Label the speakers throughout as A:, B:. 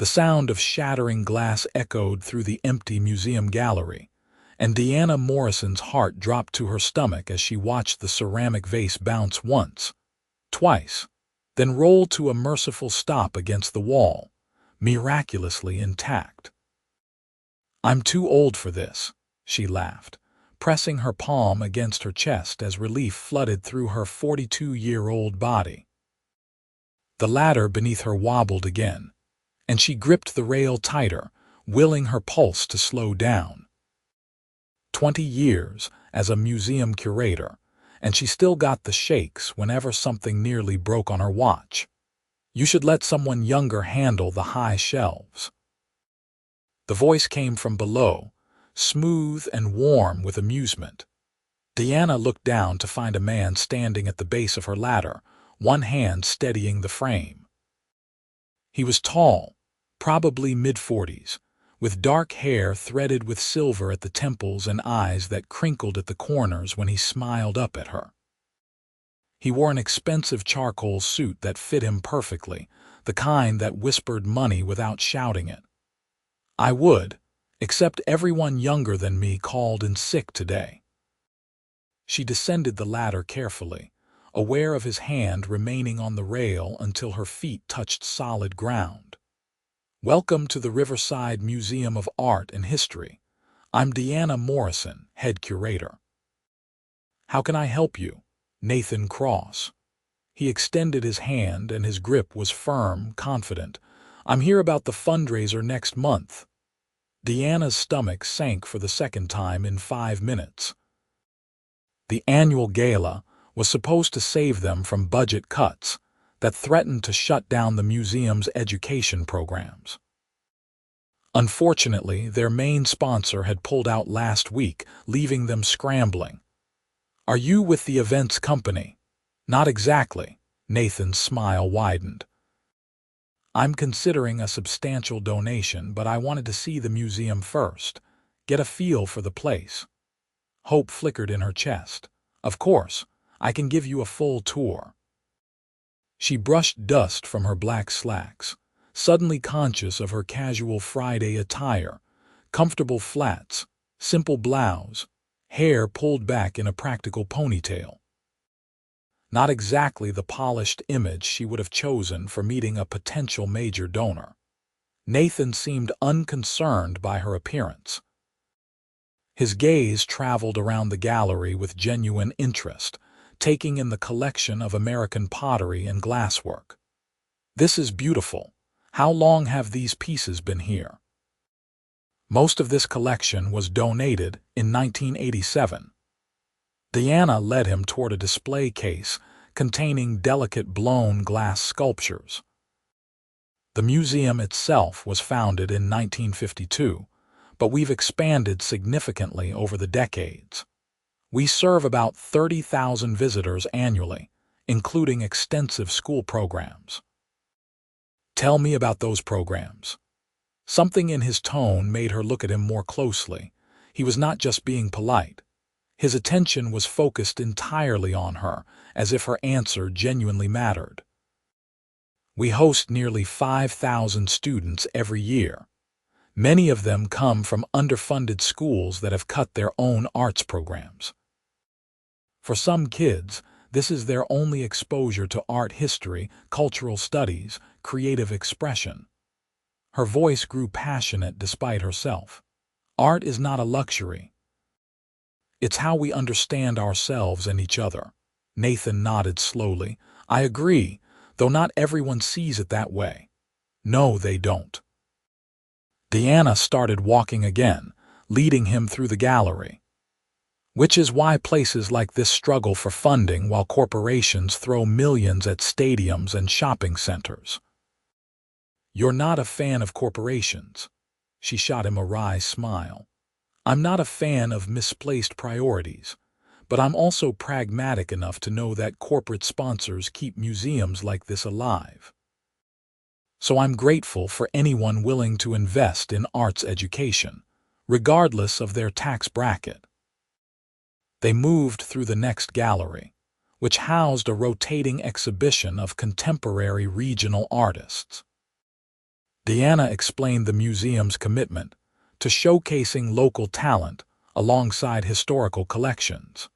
A: The sound of shattering glass echoed through the empty museum gallery, and Diana Morrison's heart dropped to her stomach as she watched the ceramic vase bounce once, twice, then roll to a merciful stop against the wall, miraculously intact. "I'm too old for this," she laughed, pressing her palm against her chest as relief flooded through her 42-year-old body. The ladder beneath her wobbled again, and she gripped the rail tighter, willing her pulse to slow down. 20 years as a museum curator, and she still got the shakes whenever something nearly broke on her watch. "You should let someone younger handle the high shelves." The voice came from below, smooth and warm with amusement. Diana looked down to find a man standing at the base of her ladder, one hand steadying the frame. He was tall, probably mid-40s, with dark hair threaded with silver at the temples and eyes that crinkled at the corners when he smiled up at her. He wore an expensive charcoal suit that fit him perfectly, the kind that whispered money without shouting it. "I would, except everyone younger than me called in sick today." She descended the ladder carefully, aware of his hand remaining on the rail until her feet touched solid ground. "Welcome to the Riverside Museum of Art and History. I'm Diana Morrison, head curator." "How can I help you?" Nathan Cross. He extended his hand and his grip was firm, confident. "I'm here about the fundraiser next month." Diana's stomach sank for the second time in 5 minutes. The annual gala was supposed to save them from budget cuts that threatened to shut down the museum's education programs. Unfortunately, their main sponsor had pulled out last week, leaving them scrambling. "Are you with the events company?" "Not exactly." Nathan's smile widened. "I'm considering a substantial donation, but I wanted to see the museum first, get a feel for the place." Hope flickered in her chest. "Of course, I can give you a full tour." She brushed dust from her black slacks, suddenly conscious of her casual Friday attire, comfortable flats, simple blouse, hair pulled back in a practical ponytail. Not exactly the polished image she would have chosen for meeting a potential major donor. Nathan seemed unconcerned by her appearance. His gaze traveled around the gallery with genuine interest, taking in the collection of American pottery and glasswork. "This is beautiful. How long have these pieces been here?" "Most of this collection was donated in 1987. Diana led him toward a display case containing delicate blown glass sculptures. "The museum itself was founded in 1952, but we've expanded significantly over the decades. We serve about 30,000 visitors annually, including extensive school programs." "Tell me about those programs." Something in his tone made her look at him more closely. He was not just being polite. His attention was focused entirely on her, as if her answer genuinely mattered. "We host nearly 5,000 students every year. Many of them come from underfunded schools that have cut their own arts programs. For some kids, this is their only exposure to art history, cultural studies, creative expression." Her voice grew passionate despite herself. "Art is not a luxury. It's how we understand ourselves and each other." Nathan nodded slowly. "I agree, though not everyone sees it that way." "No, they don't." Diana started walking again, leading him through the gallery. "Which is why places like this struggle for funding while corporations throw millions at stadiums and shopping centers." "You're not a fan of corporations." She shot him a wry smile. "I'm not a fan of misplaced priorities, but I'm also pragmatic enough to know that corporate sponsors keep museums like this alive. So I'm grateful for anyone willing to invest in arts education, regardless of their tax bracket." They moved through the next gallery, which housed a rotating exhibition of contemporary regional artists. Diana explained the museum's commitment to showcasing local talent alongside historical collections.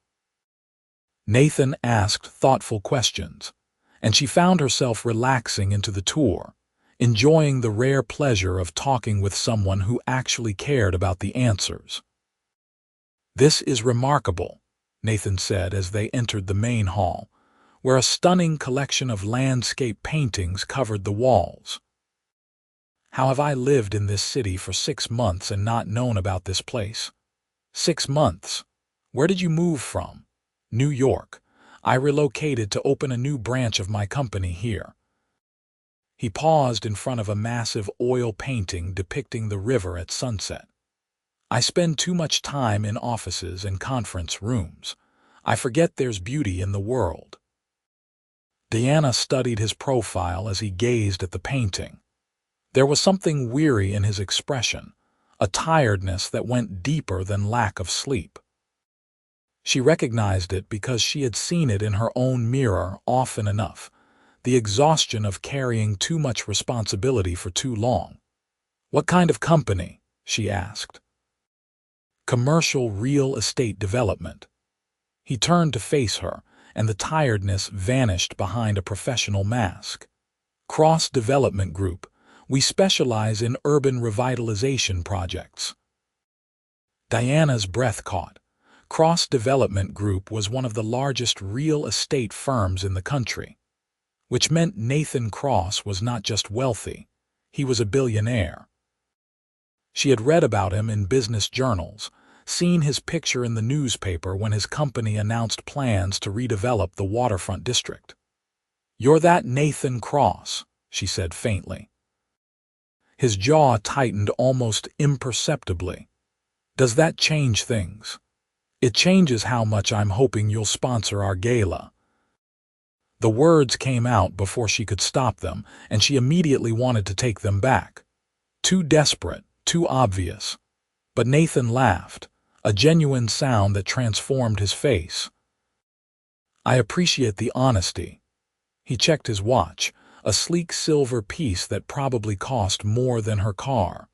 A: Nathan asked thoughtful questions, and she found herself relaxing into the tour, enjoying the rare pleasure of talking with someone who actually cared about the answers. "This is remarkable," Nathan said as they entered the main hall, where a stunning collection of landscape paintings covered the walls. "How have I lived in this city for 6 months and not known about this place?" 6 months? Where did you move from?" "New York. I relocated to open a new branch of my company here." He paused in front of a massive oil painting depicting the river at sunset. "I spend too much time in offices and conference rooms. I forget there's beauty in the world." Diana studied his profile as he gazed at the painting. There was something weary in his expression, a tiredness that went deeper than lack of sleep. She recognized it because she had seen it in her own mirror often enough, the exhaustion of carrying too much responsibility for too long. "What kind of company?" she asked. "Commercial real estate development." He turned to face her, and the tiredness vanished behind a professional mask. "Cross Development Group. We specialize in urban revitalization projects." Diana's breath caught. Cross Development Group was one of the largest real estate firms in the country, which meant Nathan Cross was not just wealthy, he was a billionaire. She had read about him in business journals, seen his picture in the newspaper when his company announced plans to redevelop the waterfront district. "You're that Nathan Cross," she said faintly. His jaw tightened almost imperceptibly. "Does that change things?" "It changes how much I'm hoping you'll sponsor our gala." The words came out before she could stop them, and she immediately wanted to take them back. Too desperate, too obvious. But Nathan laughed, a genuine sound that transformed his face. "I appreciate the honesty." He checked his watch, a sleek silver piece that probably cost more than her car.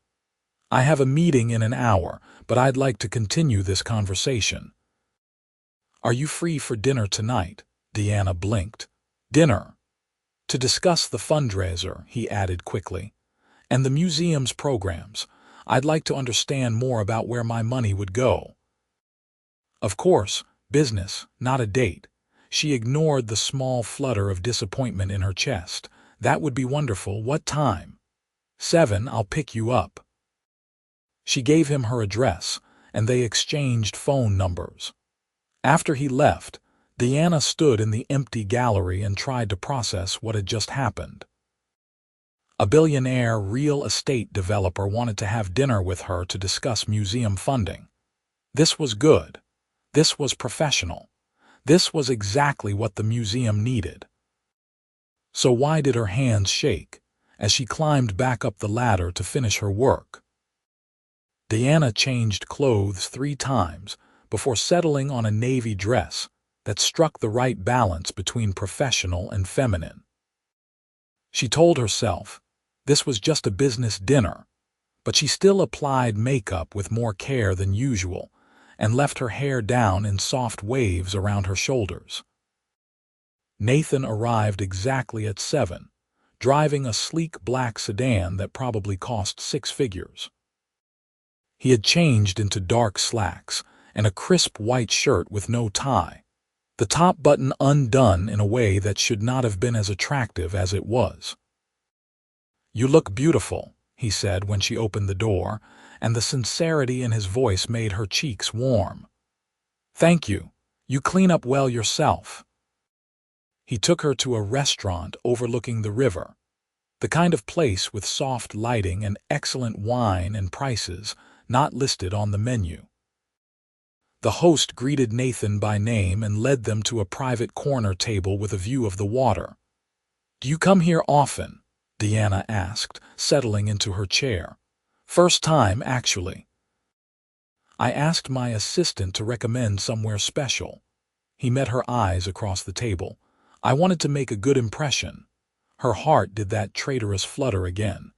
A: "I have a meeting in an hour, but I'd like to continue this conversation." "Are you free for dinner tonight?" Diana blinked. "Dinner?" "To discuss the fundraiser," he added quickly, "and the museum's programs. I'd like to understand more about where my money would go." Of course, business, not a date. She ignored the small flutter of disappointment in her chest. "That would be wonderful. What time?" 7. "I'll pick you up." She gave him her address, and they exchanged phone numbers. After he left, Diana stood in the empty gallery and tried to process what had just happened. A billionaire real estate developer wanted to have dinner with her to discuss museum funding. This was good. This was professional. This was exactly what the museum needed. So why did her hands shake as she climbed back up the ladder to finish her work? Diana changed clothes 3 times before settling on a navy dress that struck the right balance between professional and feminine. She told herself this was just a business dinner, but she still applied makeup with more care than usual and left her hair down in soft waves around her shoulders. Nathan arrived exactly at 7, driving a sleek black sedan that probably cost 6 figures. He had changed into dark slacks and a crisp white shirt with no tie, the top button undone in a way that should not have been as attractive as it was. "You look beautiful," he said when she opened the door, and the sincerity in his voice made her cheeks warm. "Thank you. You clean up well yourself." He took her to a restaurant overlooking the river, the kind of place with soft lighting and excellent wine and prices not listed on the menu. The host greeted Nathan by name and led them to a private corner table with a view of the water. "Do you come here often?" Diana asked, settling into her chair. "First time, actually." "I asked my assistant to recommend somewhere special." He met her eyes across the table. "I wanted to make a good impression." Her heart did that traitorous flutter again.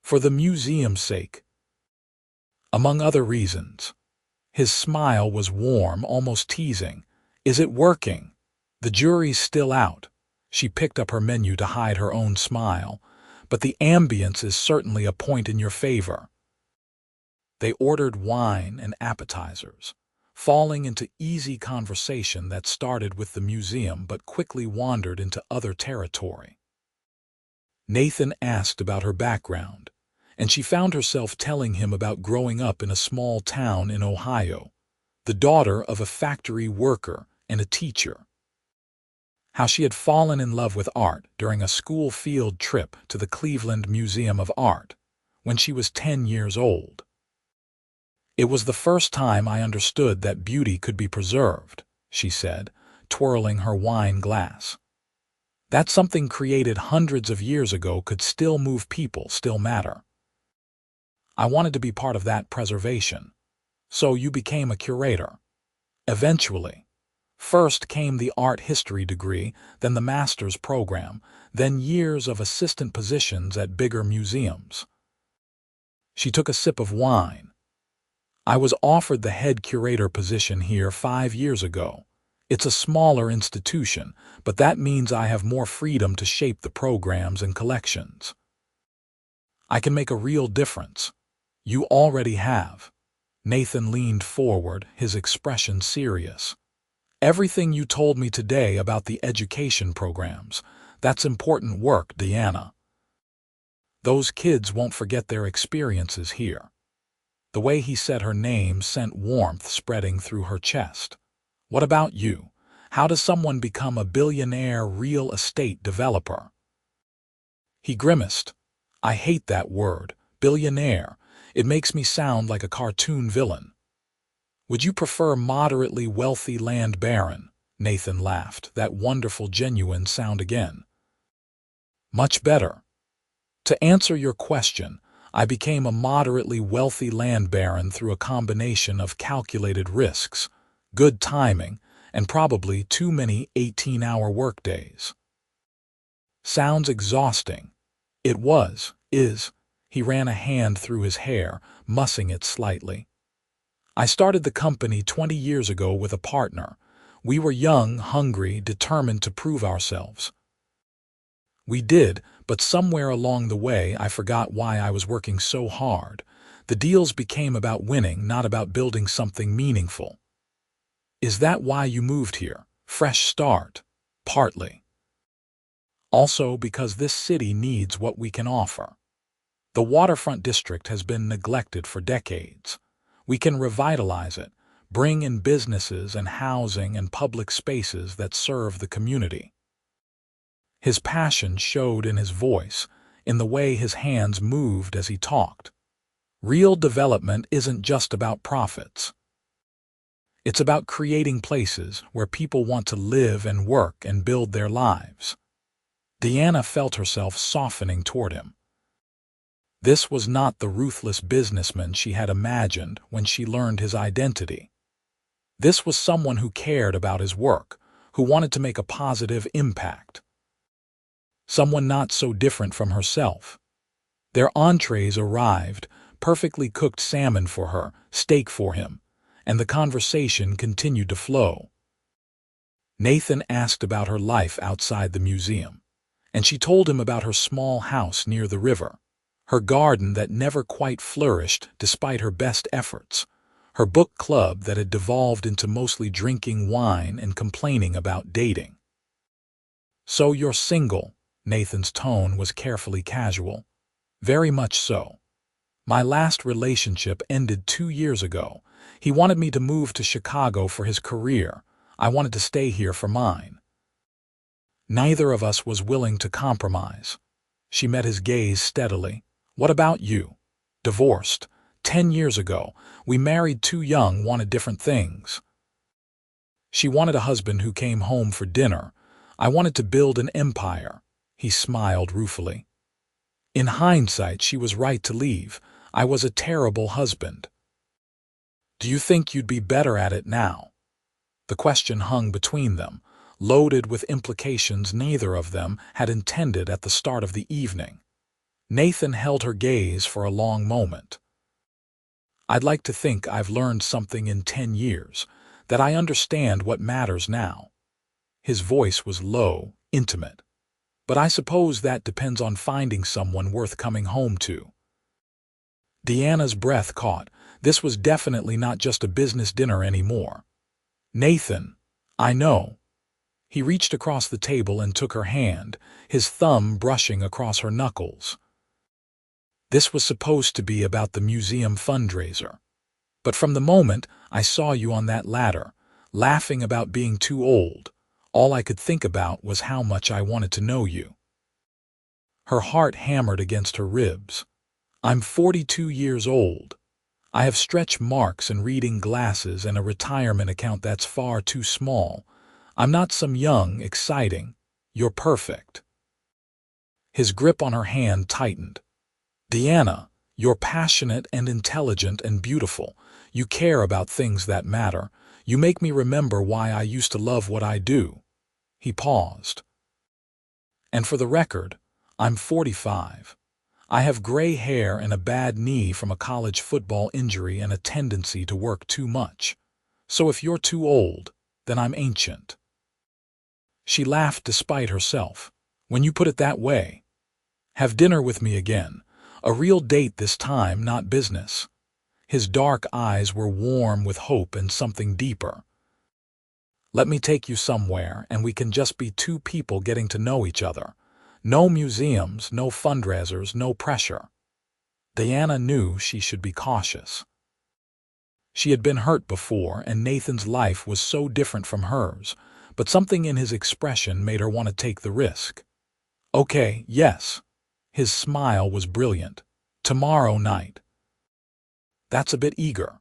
A: For the museum's sake. Among other reasons. His smile was warm, almost teasing. Is it working? The jury's still out. She picked up her menu to hide her own smile. But the ambience is certainly a point in your favor. They ordered wine and appetizers, falling into easy conversation that started with the museum but quickly wandered into other territory. Nathan asked about her background, and she found herself telling him about growing up in a small town in Ohio, the daughter of a factory worker and a teacher. How she had fallen in love with art during a school field trip to the Cleveland Museum of Art when she was 10 years old. It was the first time I understood that beauty could be preserved, she said, twirling her wine glass. That something created hundreds of years ago could still move people, still matter. I wanted to be part of that preservation. So you became a curator. Eventually. First came the art history degree, then the master's program, then years of assistant positions at bigger museums. She took a sip of wine. I was offered the head curator position here 5 years ago. It's a smaller institution, but that means I have more freedom to shape the programs and collections. I can make a real difference. You already have. Nathan leaned forward, his expression serious. Everything you told me today about the education programs, that's important work, Diana. Those kids won't forget their experiences here. The way he said her name sent warmth spreading through her chest. What about you? How does someone become a billionaire real estate developer? He grimaced. I hate that word, billionaire. It makes me sound like a cartoon villain. Would you prefer moderately wealthy land baron? Nathan laughed, that wonderful genuine sound again. Much better. To answer your question, I became a moderately wealthy land baron through a combination of calculated risks, good timing, and probably too many 18-hour workdays. Sounds exhausting. It is. He ran a hand through his hair, mussing it slightly. I started the company 20 years ago with a partner. We were young, hungry, determined to prove ourselves. We did, but somewhere along the way I forgot why I was working so hard. The deals became about winning, not about building something meaningful. Is that why you moved here? Fresh start. Partly. Also because this city needs what we can offer. The waterfront district has been neglected for decades. We can revitalize it, bring in businesses and housing and public spaces that serve the community. His passion showed in his voice, in the way his hands moved as he talked. Real development isn't just about profits. It's about creating places where people want to live and work and build their lives. Diana felt herself softening toward him. This was not the ruthless businessman she had imagined when she learned his identity. This was someone who cared about his work, who wanted to make a positive impact. Someone not so different from herself. Their entrees arrived, perfectly cooked salmon for her, steak for him, and the conversation continued to flow. Nathan asked about her life outside the museum, and she told him about her small house near the river, her garden that never quite flourished despite her best efforts, her book club that had devolved into mostly drinking wine and complaining about dating. So you're single, Nathan's tone was carefully casual. Very much so. My last relationship ended 2 years ago. He wanted me to move to Chicago for his career. I wanted to stay here for mine. Neither of us was willing to compromise. She met his gaze steadily. What about you? Divorced. 10 years ago. We married too young, wanted different things. She wanted a husband who came home for dinner. I wanted to build an empire. He smiled ruefully. In hindsight, she was right to leave. I was a terrible husband. Do you think you'd be better at it now? The question hung between them, loaded with implications neither of them had intended at the start of the evening. Nathan held her gaze for a long moment. I'd like to think I've learned something in 10 years, that I understand what matters now. His voice was low, intimate. But I suppose that depends on finding someone worth coming home to. Diana's breath caught. This was definitely not just a business dinner anymore. Nathan, I know. He reached across the table and took her hand, his thumb brushing across her knuckles. This was supposed to be about the museum fundraiser. But from the moment I saw you on that ladder, laughing about being too old, all I could think about was how much I wanted to know you. Her heart hammered against her ribs. I'm 42 years old. I have stretch marks and reading glasses and a retirement account that's far too small. I'm not some young, exciting. You're perfect. His grip on her hand tightened. Diana, you're passionate and intelligent and beautiful. You care about things that matter. You make me remember why I used to love what I do. He paused. And for the record, I'm 45. I have gray hair and a bad knee from a college football injury and a tendency to work too much. So if you're too old, then I'm ancient. She laughed despite herself. When you put it that way. Have dinner with me again. A real date this time, not business. His dark eyes were warm with hope and something deeper. Let me take you somewhere and we can just be two people getting to know each other. No museums, no fundraisers, no pressure. Diana knew she should be cautious. She had been hurt before, and Nathan's life was so different from hers, but something in his expression made her want to take the risk. Okay, yes. His smile was brilliant. Tomorrow night. That's a bit eager.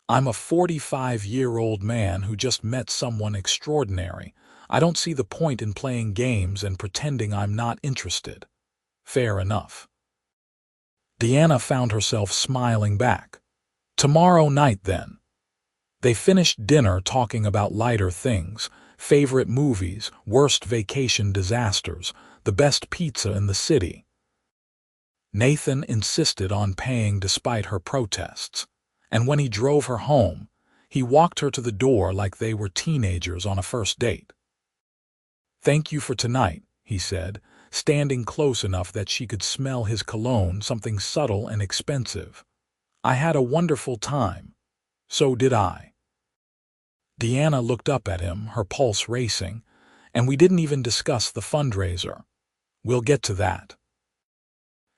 A: I'm a 45-year-old man who just met someone extraordinary. I don't see the point in playing games and pretending I'm not interested. Fair enough. Diana found herself smiling back. Tomorrow night, then. They finished dinner talking about lighter things, favorite movies, worst vacation disasters, the best pizza in the city. Nathan insisted on paying despite her protests, and when he drove her home, he walked her to the door like they were teenagers on a first date. Thank you for tonight, he said, standing close enough that she could smell his cologne, something subtle and expensive. I had a wonderful time. So did I. Diana looked up at him, her pulse racing, and we didn't even discuss the fundraiser. We'll get to that.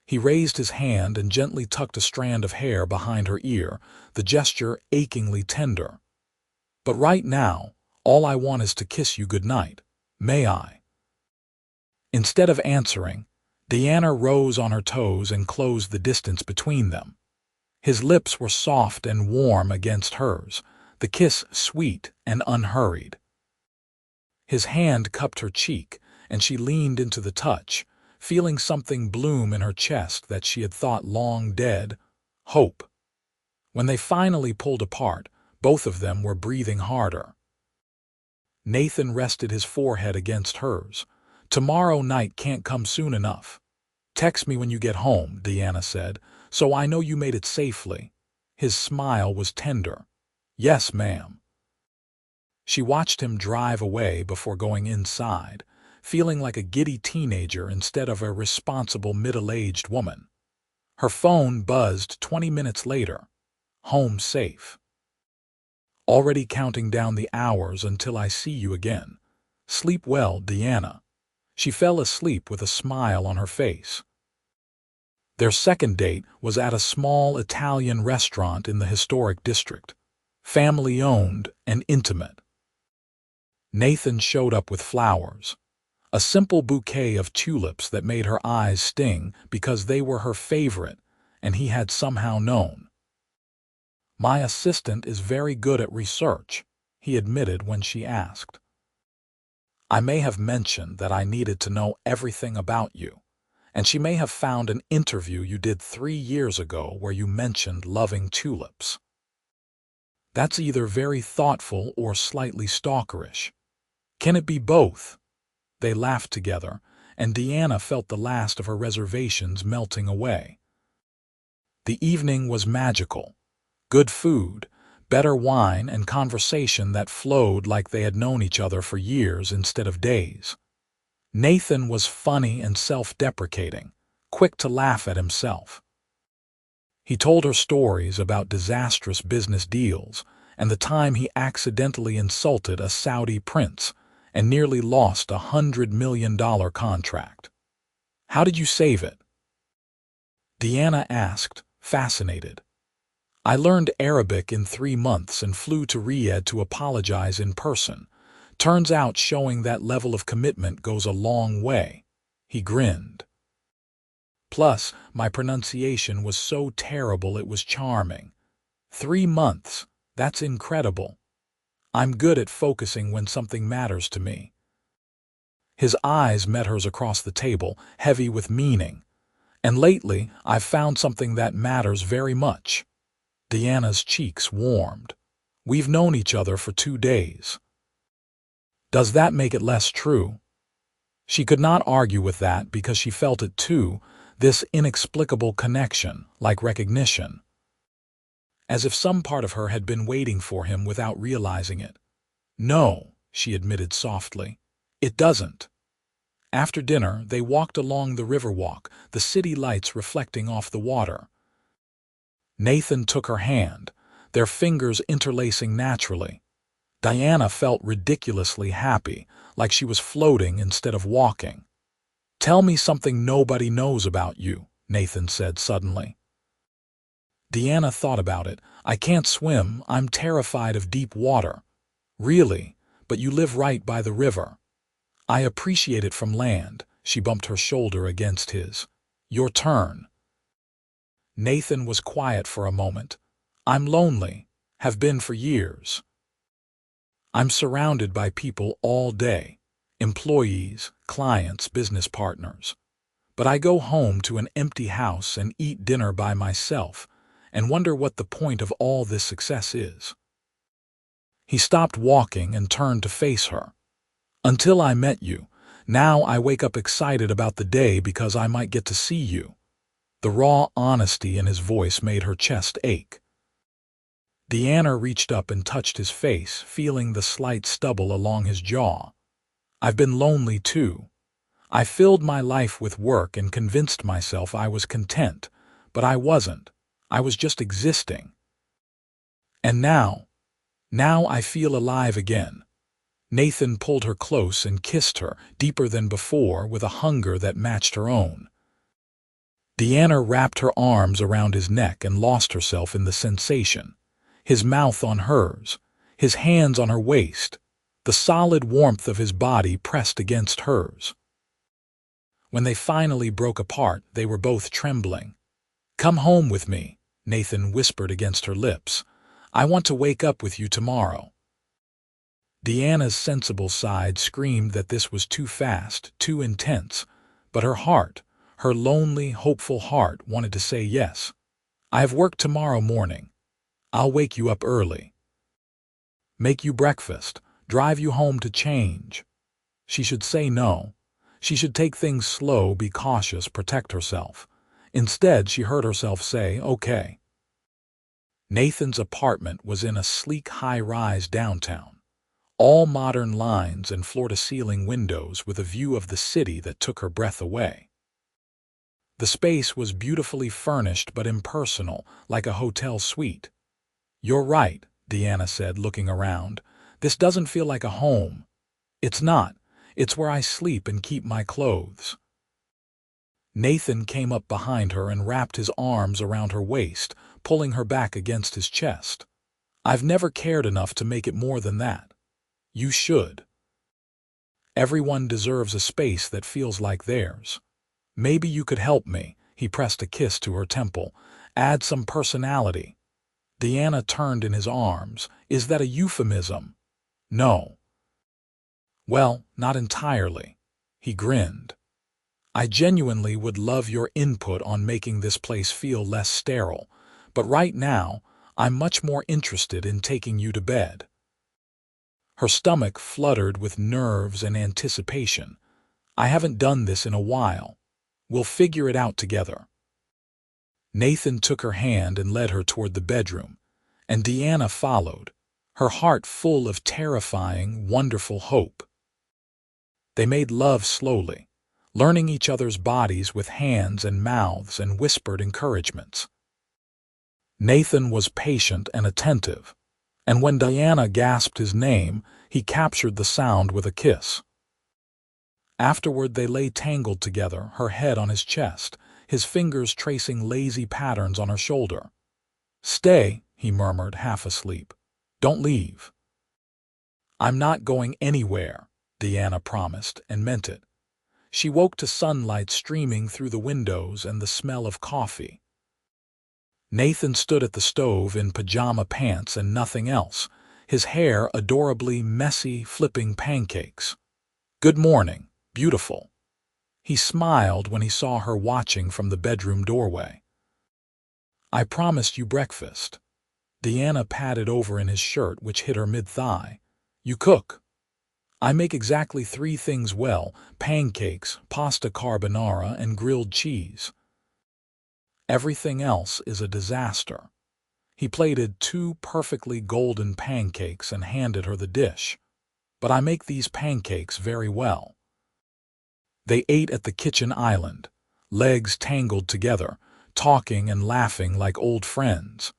A: He raised his hand and gently tucked a strand of hair behind her ear, the gesture achingly tender. But right now, all I want is to kiss you goodnight. May I? Instead of answering, Diana rose on her toes and closed the distance between them. His lips were soft and warm against hers, the kiss sweet and unhurried. His hand cupped her cheek, and she leaned into the touch, feeling something bloom in her chest that she had thought long dead, hope. When they finally pulled apart, both of them were breathing harder. Nathan rested his forehead against hers. Tomorrow night can't come soon enough. Text me when you get home, Diana said, so I know you made it safely. His smile was tender. Yes, ma'am. She watched him drive away before going inside, feeling like a giddy teenager instead of a responsible middle-aged woman. Her phone buzzed 20 minutes later. Home safe. Already counting down the hours until I see you again. Sleep well, Diana. She fell asleep with a smile on her face. Their second date was at a small Italian restaurant in the historic district, family-owned and intimate. Nathan showed up with flowers, a simple bouquet of tulips that made her eyes sting because they were her favorite, and he had somehow known. My assistant is very good at research, he admitted when she asked. I may have mentioned that I needed to know everything about you, and she may have found an interview you did 3 years ago where you mentioned loving tulips. That's either very thoughtful or slightly stalkerish. Can it be both? They laughed together, and Diana felt the last of her reservations melting away. The evening was magical. Good food, better wine, and conversation that flowed like they had known each other for years instead of days. Nathan was funny and self-deprecating, quick to laugh at himself. He told her stories about disastrous business deals and the time he accidentally insulted a Saudi prince and nearly lost a $100 million contract. "How did you save it?" Diana asked, fascinated. "I learned Arabic in 3 months and flew to Riyadh to apologize in person. Turns out showing that level of commitment goes a long way." He grinned. "Plus, my pronunciation was so terrible it was charming. 3 months, that's incredible. I'm good at focusing when something matters to me." His eyes met hers across the table, heavy with meaning. "And lately, I've found something that matters very much." Diana's cheeks warmed. "We've known each other for 2 days. Does that make it less true?" She could not argue with that because she felt it too, this inexplicable connection, like recognition. As if some part of her had been waiting for him without realizing it. "No," she admitted softly. "It doesn't." After dinner, they walked along the riverwalk, the city lights reflecting off the water. Nathan took her hand, their fingers interlacing naturally. Diana felt ridiculously happy, like she was floating instead of walking. "Tell me something nobody knows about you," Nathan said suddenly. Diana thought about it. "I can't swim. I'm terrified of deep water." "Really? But you live right by the river." "I appreciate it from land." She bumped her shoulder against his. "Your turn." Nathan was quiet for a moment. "I'm lonely. Have been for years. I'm surrounded by people all day. Employees, clients, business partners. But I go home to an empty house and eat dinner by myself and wonder what the point of all this success is." He stopped walking and turned to face her. "Until I met you, now I wake up excited about the day because I might get to see you." The raw honesty in his voice made her chest ache. Diana reached up and touched his face, feeling the slight stubble along his jaw. "I've been lonely too. I filled my life with work and convinced myself I was content, but I wasn't. I was just existing. And now I feel alive again." Nathan pulled her close and kissed her, deeper than before, with a hunger that matched her own. Diana wrapped her arms around his neck and lost herself in the sensation. His mouth on hers, his hands on her waist, the solid warmth of his body pressed against hers. When they finally broke apart, they were both trembling. "Come home with me," Nathan whispered against her lips. "I want to wake up with you tomorrow." Diana's sensible side screamed that this was too fast, too intense, but her heart, her lonely, hopeful heart, wanted to say yes. "I have work tomorrow morning. I'll wake you up early. Make you breakfast, drive you home to change." She should say no. She should take things slow, be cautious, protect herself. Instead, she heard herself say, "Okay." Nathan's apartment was in a sleek high-rise downtown. All modern lines and floor-to-ceiling windows with a view of the city that took her breath away. The space was beautifully furnished but impersonal, like a hotel suite. "You're right," Diana said, looking around. "This doesn't feel like a home." "It's not. It's where I sleep and keep my clothes." Nathan came up behind her and wrapped his arms around her waist, pulling her back against his chest. "I've never cared enough to make it more than that. You should. Everyone deserves a space that feels like theirs. Maybe you could help me." He pressed a kiss to her temple. "Add some personality." Diana turned in his arms. "Is that a euphemism?" "No." "Well, not entirely." He grinned. "I genuinely would love your input on making this place feel less sterile, but right now, I'm much more interested in taking you to bed." Her stomach fluttered with nerves and anticipation. I haven't done this in a while. We'll figure it out together." Nathan took her hand and led her toward the bedroom, and Diana followed, her heart full of terrifying, wonderful hope. They made love slowly, learning each other's bodies with hands and mouths and whispered encouragements. Nathan was patient and attentive, and when Diana gasped his name, he captured the sound with a kiss. Afterward they lay tangled together, her head on his chest, his fingers tracing lazy patterns on her shoulder. "Stay," he murmured, half asleep. "Don't leave." "I'm not going anywhere," Diana promised, and meant it. She woke to sunlight streaming through the windows and the smell of coffee. Nathan stood at the stove in pajama pants and nothing else, his hair adorably messy, flipping pancakes. "Good morning, beautiful." He smiled when he saw her watching from the bedroom doorway. "I promised you breakfast." Diana patted over in his shirt, which hit her mid-thigh. "You cook." "I make exactly 3 things well: pancakes, pasta carbonara, and grilled cheese. Everything else is a disaster." He plated 2 perfectly golden pancakes and handed her the dish. "But I make these pancakes very well." They ate at the kitchen island, legs tangled together, talking and laughing like old friends.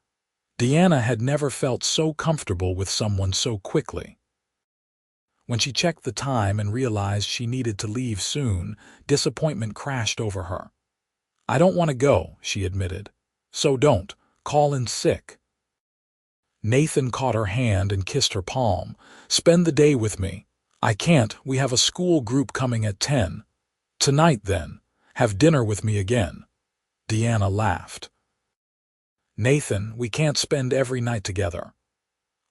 A: Diana had never felt so comfortable with someone so quickly. When she checked the time and realized she needed to leave soon, disappointment crashed over her. "I don't want to go," she admitted. "So don't. Call in sick." Nathan caught her hand and kissed her palm. "Spend the day with me." "I can't. We have a school group coming at 10. "Tonight, then. Have dinner with me again." Diana laughed. "Nathan, we can't spend every night together."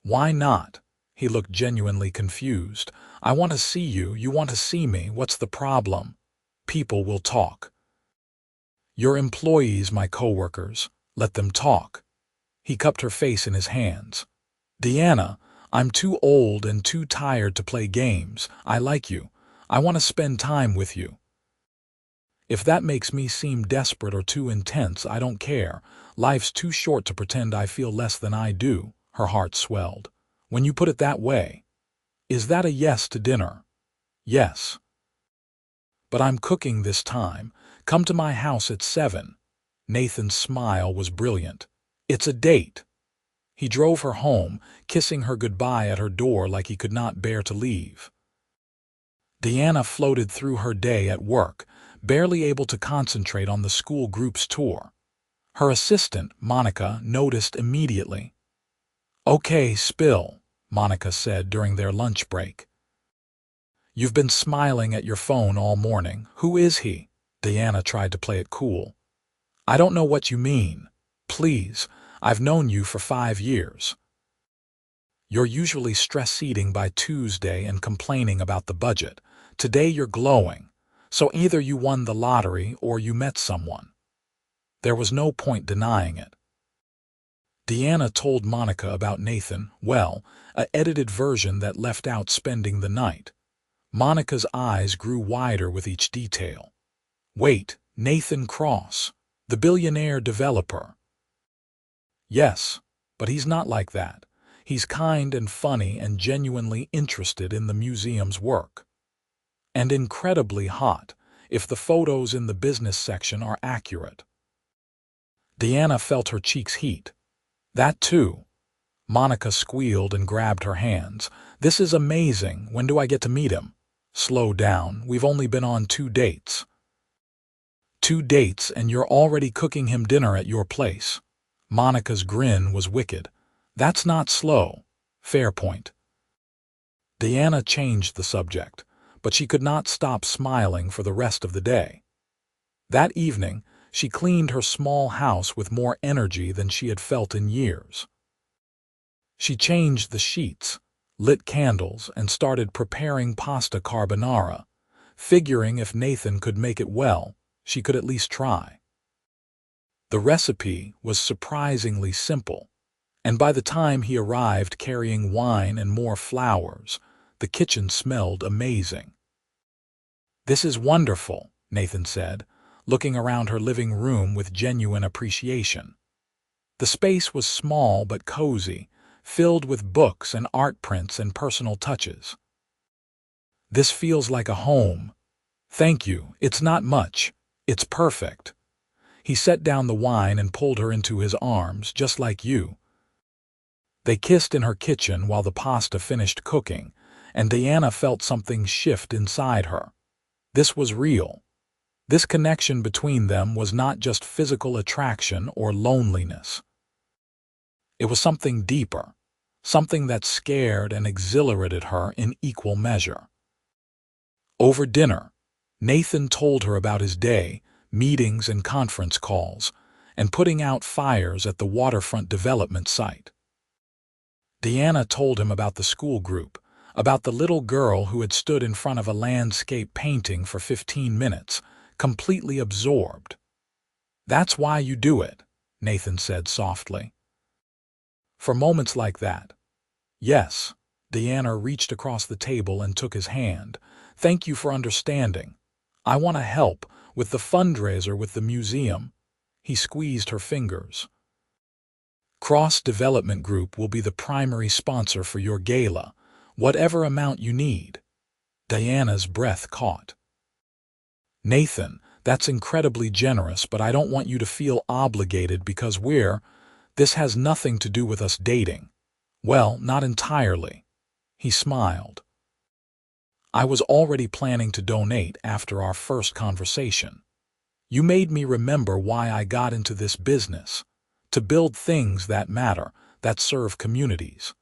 A: "Why not?" He looked genuinely confused. "I want to see you. You want to see me. What's the problem?" "People will talk." "Your employees, my coworkers. Let them talk." He cupped her face in his hands. "Diana, I'm too old and too tired to play games. I like you. I want to spend time with you. If that makes me seem desperate or too intense, I don't care. Life's too short to pretend I feel less than I do." Her heart swelled. "When you put it that way. Is that a yes to dinner?" "Yes." "But I'm cooking this time. Come to my house at 7. Nathan's smile was brilliant. "It's a date." He drove her home, kissing her goodbye at her door like he could not bear to leave. Diana floated through her day at work, barely able to concentrate on the school group's tour. Her assistant, Monica, noticed immediately. "Okay, spill," Monica said during their lunch break. "You've been smiling at your phone all morning. Who is he?" Diana tried to play it cool. "I don't know what you mean. Please, I've known you for 5 years. You're usually stress-eating by Tuesday and complaining about the budget. Today you're glowing. So either you won the lottery or you met someone." There was no point denying it. Diana told Monica about Nathan, well, an edited version that left out spending the night. Monica's eyes grew wider with each detail. "Wait, Nathan Cross, the billionaire developer." "Yes, but he's not like that. He's kind and funny and genuinely interested in the museum's work. And incredibly hot, if the photos in the business section are accurate." Diana felt her cheeks heat. "That too." Monica squealed and grabbed her hands. "This is amazing. When do I get to meet him?" "Slow down. We've only been on 2 dates." "2 dates and you're already cooking him dinner at your place." Monica's grin was wicked. "That's not slow." "Fair point." Diana changed the subject, but she could not stop smiling for the rest of the day. That evening, she cleaned her small house with more energy than she had felt in years. She changed the sheets, lit candles, and started preparing pasta carbonara, figuring if Nathan could make it well, she could at least try. The recipe was surprisingly simple, and by the time he arrived carrying wine and more flowers, the kitchen smelled amazing. "This is wonderful," Nathan said, looking around her living room with genuine appreciation. The space was small but cozy, filled with books and art prints and personal touches. "This feels like a home." "Thank you, it's not much. It's perfect." He set down the wine and pulled her into his arms, just like you. They kissed in her kitchen while the pasta finished cooking, and Diana felt something shift inside her. This was real. This connection between them was not just physical attraction or loneliness. It was something deeper, something that scared and exhilarated her in equal measure. Over dinner, Nathan told her about his day, meetings and conference calls, and putting out fires at the waterfront development site. Diana told him about the school group, about the little girl who had stood in front of a landscape painting for 15 minutes, completely absorbed. "That's why you do it," Nathan said softly. "For moments like that." "Yes." Diana reached across the table and took his hand. "Thank you for understanding. I want to help with the fundraiser with the museum." He squeezed her fingers. "Cross Development Group will be the primary sponsor for your gala, whatever amount you need." Diana's breath caught. "Nathan, that's incredibly generous, but I don't want you to feel obligated because this has nothing to do with us dating." "Well, not entirely." He smiled. "I was already planning to donate after our first conversation. You made me remember why I got into this business, to build things that matter, that serve communities.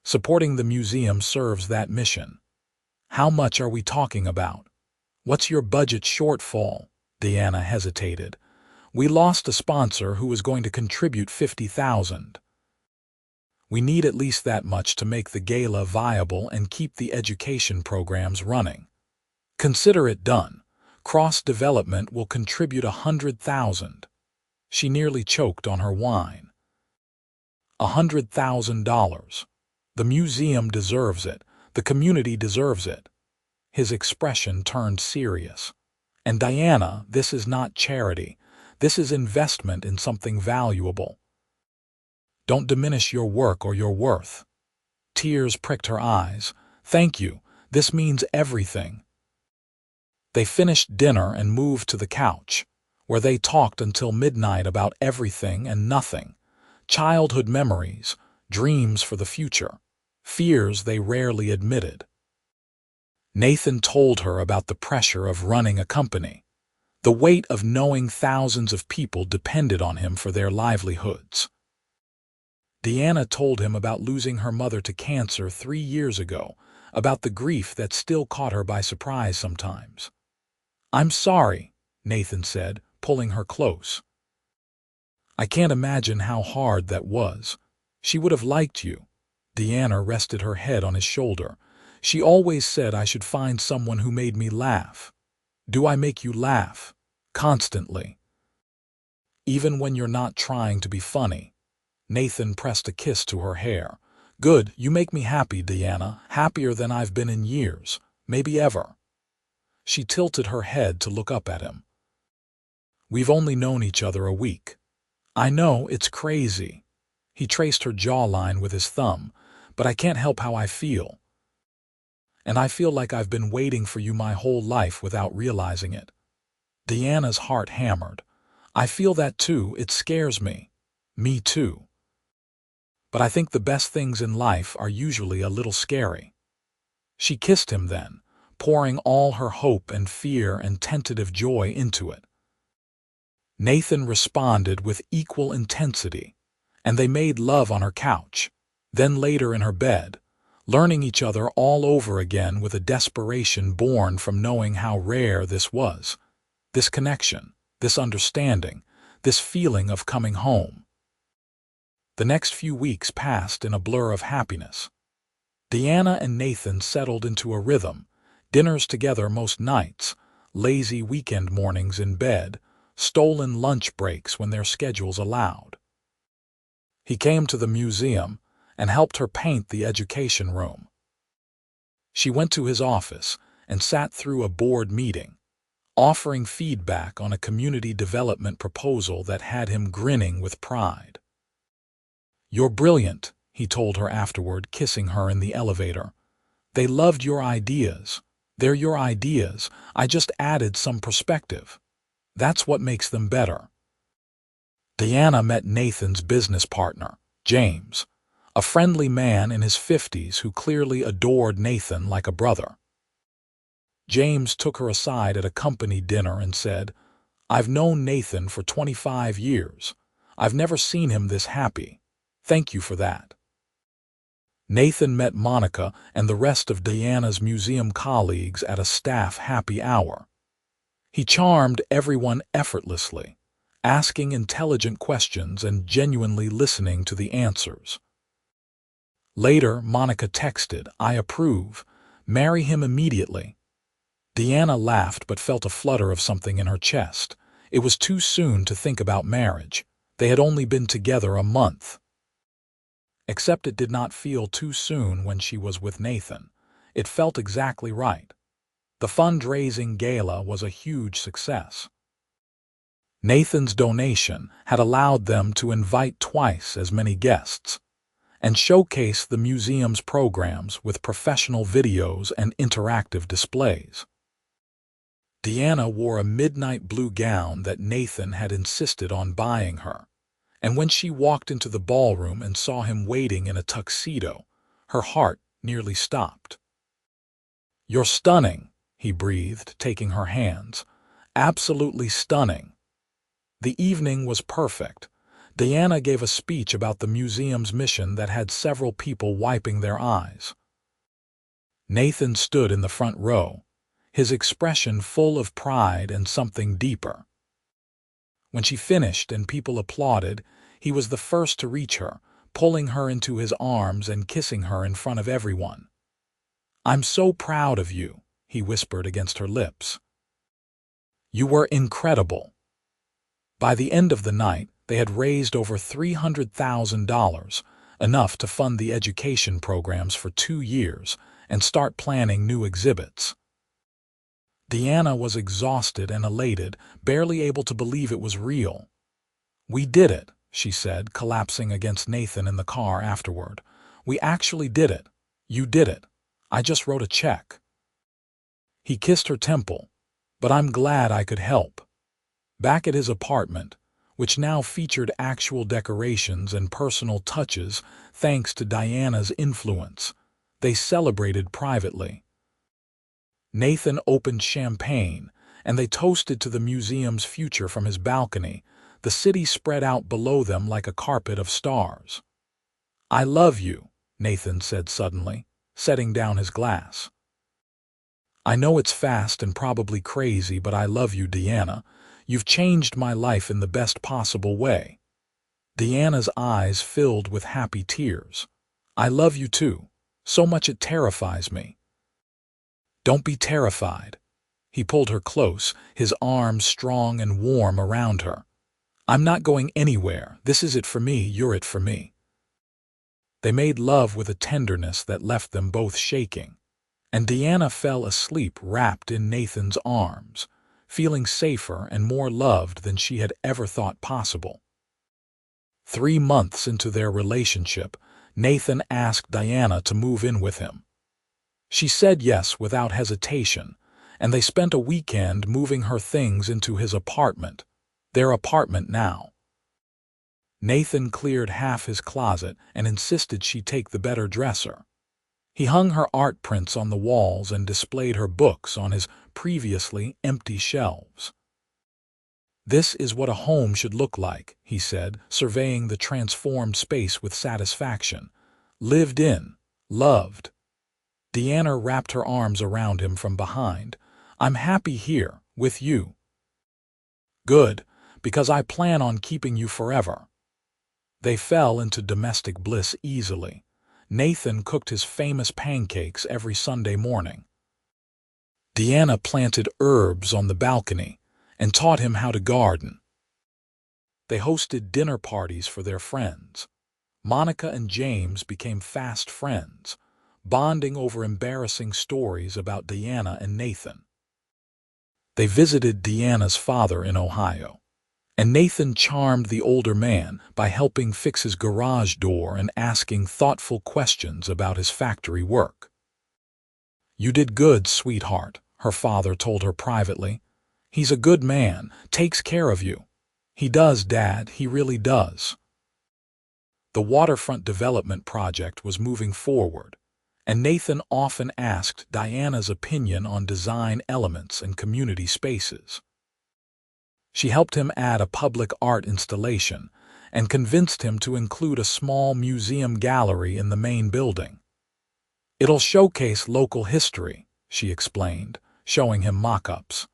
A: Supporting the museum serves that mission." "How much are we talking about? What's your budget shortfall?" Diana hesitated. "We lost a sponsor who was going to contribute $50,000. We need at least that much to make the gala viable and keep the education programs running." "Consider it done. Cross Development will contribute $100,000. She nearly choked on her wine. $100,000. The museum deserves it. The community deserves it." His expression turned serious. "And Diana, this is not charity. This is investment in something valuable. Don't diminish your work or your worth." Tears pricked her eyes. "Thank you. This means everything." They finished dinner and moved to the couch, where they talked until midnight about everything and nothing. Childhood memories, dreams for the future, fears they rarely admitted. Nathan told her about the pressure of running a company, the weight of knowing thousands of people depended on him for their livelihoods. Diana told him about losing her mother to cancer 3 years ago, about the grief that still caught her by surprise sometimes. "I'm sorry," Nathan said, pulling her close. "I can't imagine how hard that was. She would have liked you." Diana rested her head on his shoulder. "She always said I should find someone who made me laugh." "Do I make you laugh?" "Constantly." "Even when you're not trying to be funny." Nathan pressed a kiss to her hair. "Good, you make me happy, Diana, happier than I've been in years, maybe ever." She tilted her head to look up at him. "We've only known each other a week." "I know, it's crazy." He traced her jawline with his thumb. "But I can't help how I feel. And I feel like I've been waiting for you my whole life without realizing it." Diana's heart hammered. "I feel that too, it scares me." "Me too. But I think the best things in life are usually a little scary." She kissed him then, pouring all her hope and fear and tentative joy into it. Nathan responded with equal intensity, and they made love on her couch, then later in her bed, learning each other all over again with a desperation born from knowing how rare this was, this connection, this understanding, this feeling of coming home. The next few weeks passed in a blur of happiness. Diana and Nathan settled into a rhythm, dinners together most nights, lazy weekend mornings in bed, stolen lunch breaks when their schedules allowed. He came to the museum and helped her paint the education room. She went to his office, and sat through a board meeting, offering feedback on a community development proposal that had him grinning with pride. "You're brilliant," he told her afterward, kissing her in the elevator. "They loved your ideas. They're your ideas. I just added some perspective. That's what makes them better." Diana met Nathan's business partner, James, a friendly man in his 50s who clearly adored Nathan like a brother. James took her aside at a company dinner and said, "I've known Nathan for 25 years. I've never seen him this happy. Thank you for that." Nathan met Monica and the rest of Diana's museum colleagues at a staff happy hour. He charmed everyone effortlessly, asking intelligent questions and genuinely listening to the answers. Later, Monica texted, "I approve. Marry him immediately." Diana laughed but felt a flutter of something in her chest. It was too soon to think about marriage. They had only been together a month. Except it did not feel too soon when she was with Nathan. It felt exactly right. The fundraising gala was a huge success. Nathan's donation had allowed them to invite twice as many guests and showcase the museum's programs with professional videos and interactive displays. Diana wore a midnight blue gown that Nathan had insisted on buying her, and when she walked into the ballroom and saw him waiting in a tuxedo, her heart nearly stopped. "You're stunning," he breathed, taking her hands. "Absolutely stunning." The evening was perfect. Diana gave a speech about the museum's mission that had several people wiping their eyes. Nathan stood in the front row, his expression full of pride and something deeper. When she finished and people applauded, he was the first to reach her, pulling her into his arms and kissing her in front of everyone. "I'm so proud of you," he whispered against her lips. "You were incredible." By the end of the night, they had raised over $300,000, enough to fund the education programs for 2 years and start planning new exhibits. Diana was exhausted and elated, barely able to believe it was real. "We did it," she said, collapsing against Nathan in the car afterward. "We actually did it. You did it. I just wrote a check." He kissed her temple. "But I'm glad I could help." Back at his apartment, which now featured actual decorations and personal touches thanks to Diana's influence, they celebrated privately. Nathan opened champagne, and they toasted to the museum's future from his balcony, the city spread out below them like a carpet of stars. "I love you," Nathan said suddenly, setting down his glass. "I know it's fast and probably crazy, but I love you, Diana. You've changed my life in the best possible way." Diana's eyes filled with happy tears. "I love you too. So much it terrifies me." "Don't be terrified." He pulled her close, his arms strong and warm around her. "I'm not going anywhere. This is it for me, you're it for me." They made love with a tenderness that left them both shaking, and Diana fell asleep wrapped in Nathan's arms, feeling safer and more loved than she had ever thought possible. 3 months into their relationship, Nathan asked Diana to move in with him. She said yes without hesitation, and they spent a weekend moving her things into his apartment, their apartment now. Nathan cleared half his closet and insisted she take the better dresser. He hung her art prints on the walls and displayed her books on his previously empty shelves. "This is what a home should look like," he said, surveying the transformed space with satisfaction. "Lived in, loved." Diana wrapped her arms around him from behind. "I'm happy here, with you." "Good, because I plan on keeping you forever." They fell into domestic bliss easily. Nathan cooked his famous pancakes every Sunday morning. Diana planted herbs on the balcony and taught him how to garden. They hosted dinner parties for their friends. Monica and James became fast friends, bonding over embarrassing stories about Diana and Nathan. They visited Diana's father in Ohio, and Nathan charmed the older man by helping fix his garage door and asking thoughtful questions about his factory work. "You did good, sweetheart," her father told her privately. "He's a good man, takes care of you." "He does, Dad, he really does." The waterfront development project was moving forward, and Nathan often asked Diana's opinion on design elements and community spaces. She helped him add a public art installation and convinced him to include a small museum gallery in the main building. "It'll showcase local history," she explained, showing him mock-ups.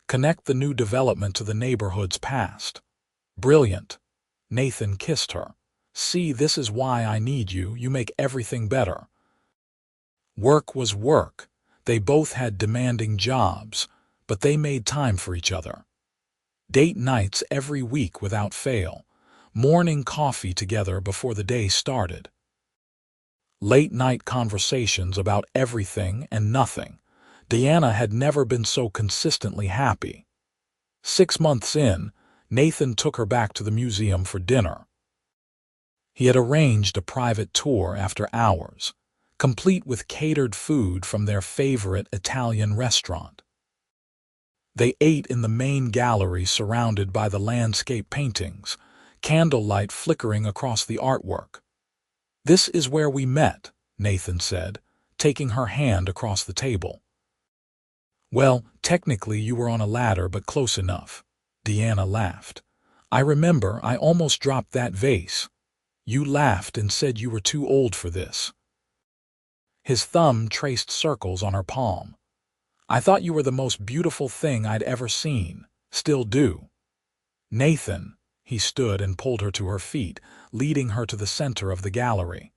A: "Connect the new development to the neighborhood's past." "Brilliant." Nathan kissed her. "See, this is why I need you. You make everything better." Work was work. They both had demanding jobs, but they made time for each other. Date nights every week without fail. Morning coffee together before the day started. Late-night conversations about everything and nothing. Diana had never been so consistently happy. 6 months in, Nathan took her back to the museum for dinner. He had arranged a private tour after hours, complete with catered food from their favorite Italian restaurant. They ate in the main gallery surrounded by the landscape paintings, candlelight flickering across the artwork. "This is where we met," Nathan said, taking her hand across the table. "Well, technically you were on a ladder, but close enough." Diana laughed. "I remember I almost dropped that vase. You laughed and said you were too old for this." His thumb traced circles on her palm. "I thought you were the most beautiful thing I'd ever seen. Still do." "Nathan." He stood and pulled her to her feet, leading her to the center of the gallery.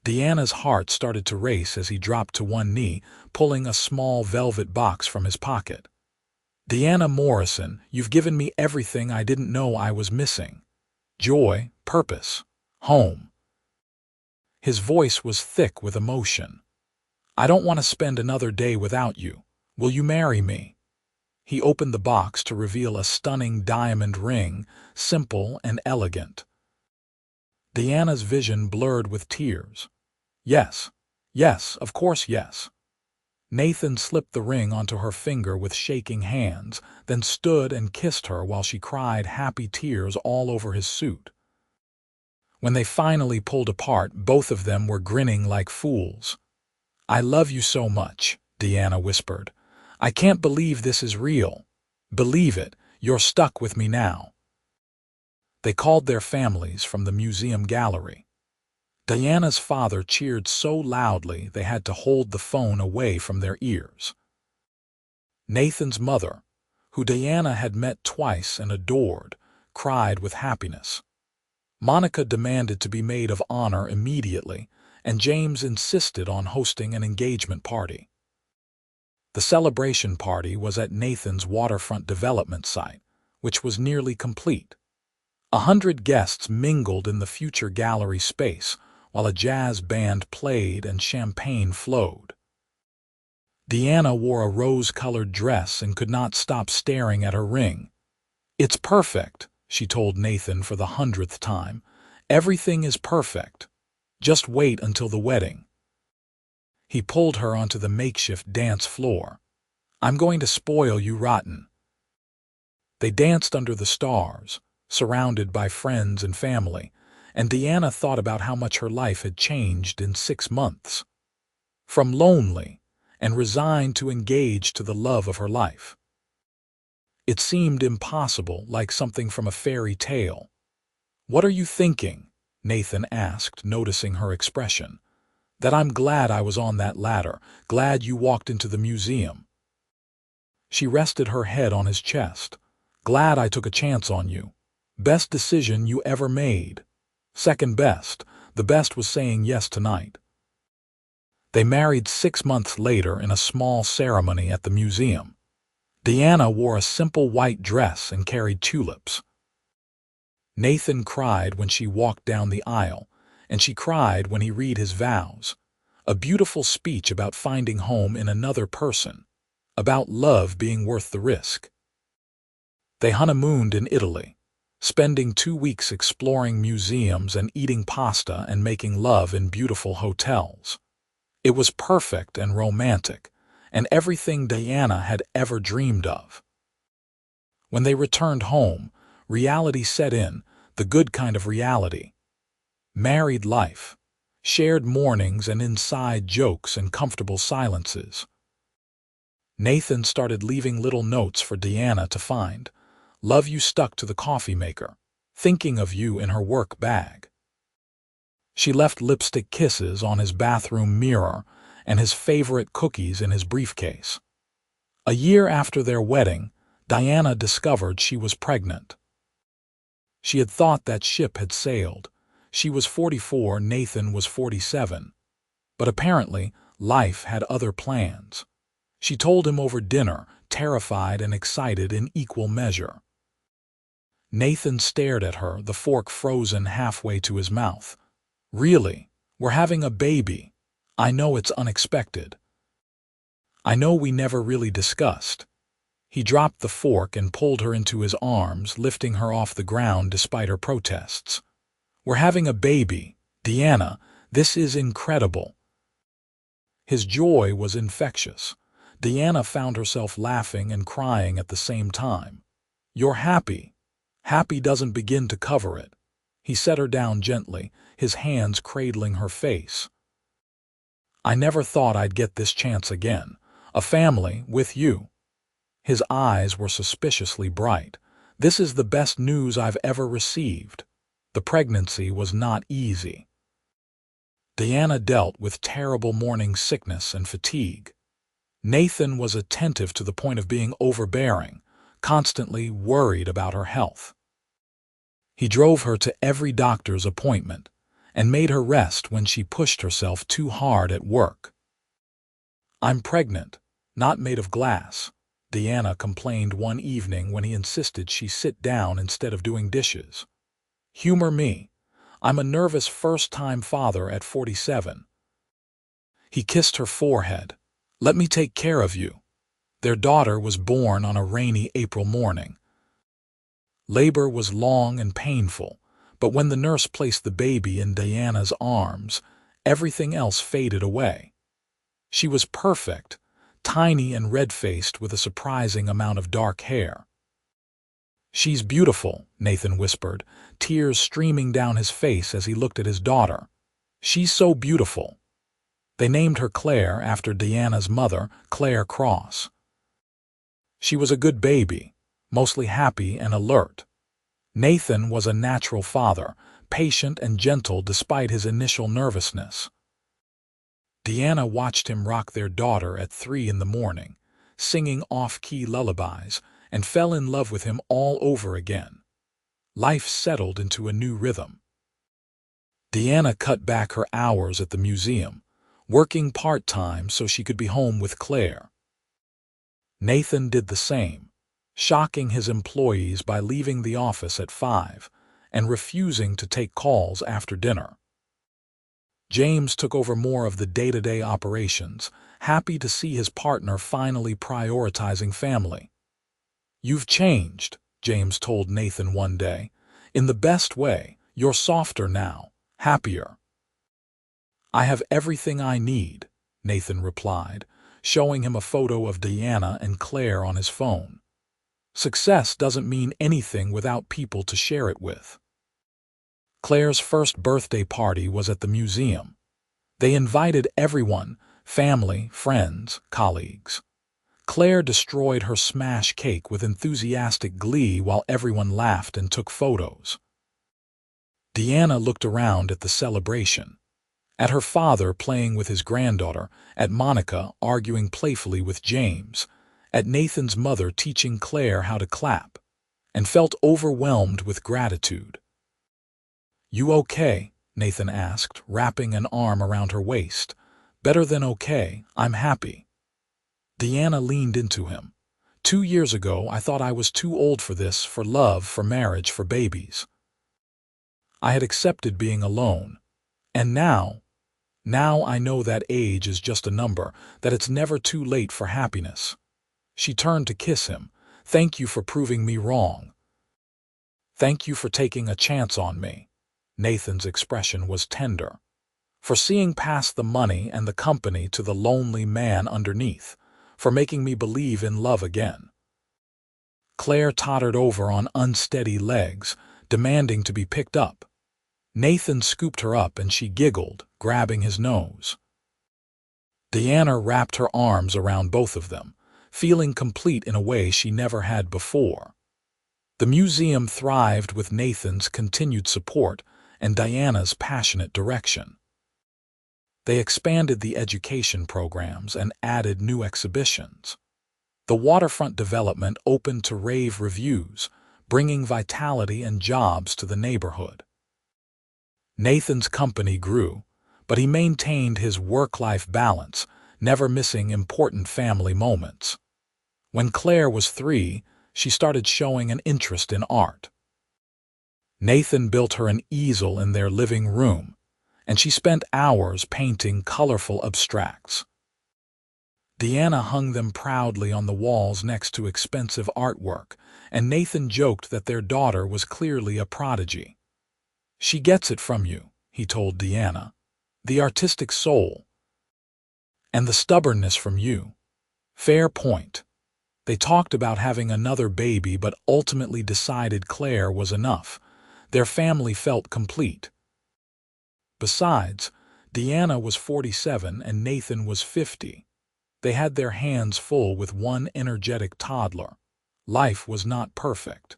A: Diana's heart started to race as he dropped to one knee, pulling a small velvet box from his pocket. "Diana Morrison, you've given me everything I didn't know I was missing. Joy, purpose, home." His voice was thick with emotion. "I don't want to spend another day without you. Will you marry me?" He opened the box to reveal a stunning diamond ring, simple and elegant. Diana's vision blurred with tears. "Yes, yes, of course yes." Nathan slipped the ring onto her finger with shaking hands, then stood and kissed her while she cried happy tears all over his suit. When they finally pulled apart, both of them were grinning like fools. "I love you so much," Diana whispered. "I can't believe this is real." "Believe it, you're stuck with me now." They called their families from the museum gallery. Diana's father cheered so loudly they had to hold the phone away from their ears. Nathan's mother, who Diana had met twice and adored, cried with happiness. Monica demanded to be maid of honor immediately, and James insisted on hosting an engagement party. The celebration party was at Nathan's waterfront development site, which was nearly complete. 100 guests mingled in the future gallery space, while a jazz band played and champagne flowed. Diana wore a rose-colored dress and could not stop staring at her ring. "It's perfect," she told Nathan for the 100th time. "Everything is perfect. Just wait until the wedding." He pulled her onto the makeshift dance floor. "I'm going to spoil you rotten." They danced under the stars, surrounded by friends and family, and Diana thought about how much her life had changed in 6 months. From lonely and resigned to engaged to the love of her life. It seemed impossible, like something from a fairy tale. "What are you thinking?" Nathan asked, noticing her expression. "That I'm glad I was on that ladder, glad you walked into the museum." She rested her head on his chest. "Glad I took a chance on you. Best decision you ever made. Second best. The best was saying yes tonight." They married 6 months later in a small ceremony at the museum. Diana wore a simple white dress and carried tulips. Nathan cried when she walked down the aisle, and she cried when he read his vows, a beautiful speech about finding home in another person, about love being worth the risk. They honeymooned in Italy, spending 2 weeks exploring museums and eating pasta and making love in beautiful hotels. It was perfect and romantic, and everything Diana had ever dreamed of. When they returned home, reality set in, the good kind of reality. Married life, shared mornings and inside jokes and comfortable silences. Nathan started leaving little notes for Diana to find. Love you stuck to the coffee maker, thinking of you in her work bag. She left lipstick kisses on his bathroom mirror and his favorite cookies in his briefcase. A year after their wedding, Diana discovered she was pregnant. She had thought that ship had sailed. She was 44, Nathan was 47. But apparently, life had other plans. She told him over dinner, terrified and excited in equal measure. Nathan stared at her, the fork frozen halfway to his mouth. Really? We're having a baby. I know it's unexpected. I know we never really discussed. He dropped the fork and pulled her into his arms, lifting her off the ground despite her protests. We're having a baby. Diana, this is incredible. His joy was infectious. Diana found herself laughing and crying at the same time. You're happy. Happy doesn't begin to cover it. He set her down gently, his hands cradling her face. I never thought I'd get this chance again. A family with you. His eyes were suspiciously bright. This is the best news I've ever received. The pregnancy was not easy. Diana dealt with terrible morning sickness and fatigue. Nathan was attentive to the point of being overbearing, constantly worried about her health. He drove her to every doctor's appointment and made her rest when she pushed herself too hard at work. I'm pregnant, not made of glass, Diana complained one evening when he insisted she sit down instead of doing dishes. Humor me. I'm a nervous first-time father at 47. He kissed her forehead. Let me take care of you. Their daughter was born on a rainy April morning. Labor was long and painful, but when the nurse placed the baby in Diana's arms, everything else faded away. She was perfect, tiny and red-faced with a surprising amount of dark hair. She's beautiful, Nathan whispered, tears streaming down his face as he looked at his daughter. She's so beautiful. They named her Claire after Diana's mother, Claire Cross. She was a good baby, mostly happy and alert. Nathan was a natural father, patient and gentle despite his initial nervousness. Diana watched him rock their daughter at 3 in the morning, singing off-key lullabies, and fell in love with him all over again. Life settled into a new rhythm. Diana cut back her hours at the museum, working part-time so she could be home with Claire. Nathan did the same, shocking his employees by leaving the office at 5 and refusing to take calls after dinner. James took over more of the day-to-day operations, happy to see his partner finally prioritizing family. You've changed, James told Nathan one day. In the best way, you're softer now, happier. I have everything I need, Nathan replied, showing him a photo of Diana and Claire on his phone. Success doesn't mean anything without people to share it with. Claire's first birthday party was at the museum. They invited everyone, family, friends, colleagues. Claire destroyed her smash cake with enthusiastic glee while everyone laughed and took photos. Diana looked around at the celebration. At her father playing with his granddaughter, at Monica arguing playfully with James, at Nathan's mother teaching Claire how to clap, and felt overwhelmed with gratitude. You okay? Nathan asked, wrapping an arm around her waist. Better than okay, I'm happy. Diana leaned into him. 2 years ago, I thought I was too old for this, for love, for marriage, for babies. I had accepted being alone. And now I know that age is just a number, that it's never too late for happiness. She turned to kiss him. Thank you for proving me wrong. Thank you for taking a chance on me. Nathan's expression was tender. For seeing past the money and the company to the lonely man underneath. For making me believe in love again. Claire tottered over on unsteady legs, demanding to be picked up. Nathan scooped her up and she giggled, grabbing his nose. Diana wrapped her arms around both of them, feeling complete in a way she never had before. The museum thrived with Nathan's continued support and Diana's passionate direction. They expanded the education programs and added new exhibitions. The waterfront development opened to rave reviews, bringing vitality and jobs to the neighborhood. Nathan's company grew, but he maintained his work-life balance, never missing important family moments. When Claire was 3, she started showing an interest in art. Nathan built her an easel in their living room, and she spent hours painting colorful abstracts. Diana hung them proudly on the walls next to expensive artwork, and Nathan joked that their daughter was clearly a prodigy. She gets it from you, he told Diana. The artistic soul. And the stubbornness from you. Fair point. They talked about having another baby but ultimately decided Claire was enough. Their family felt complete. Besides, Diana was 47 and Nathan was 50. They had their hands full with one energetic toddler. Life was not perfect.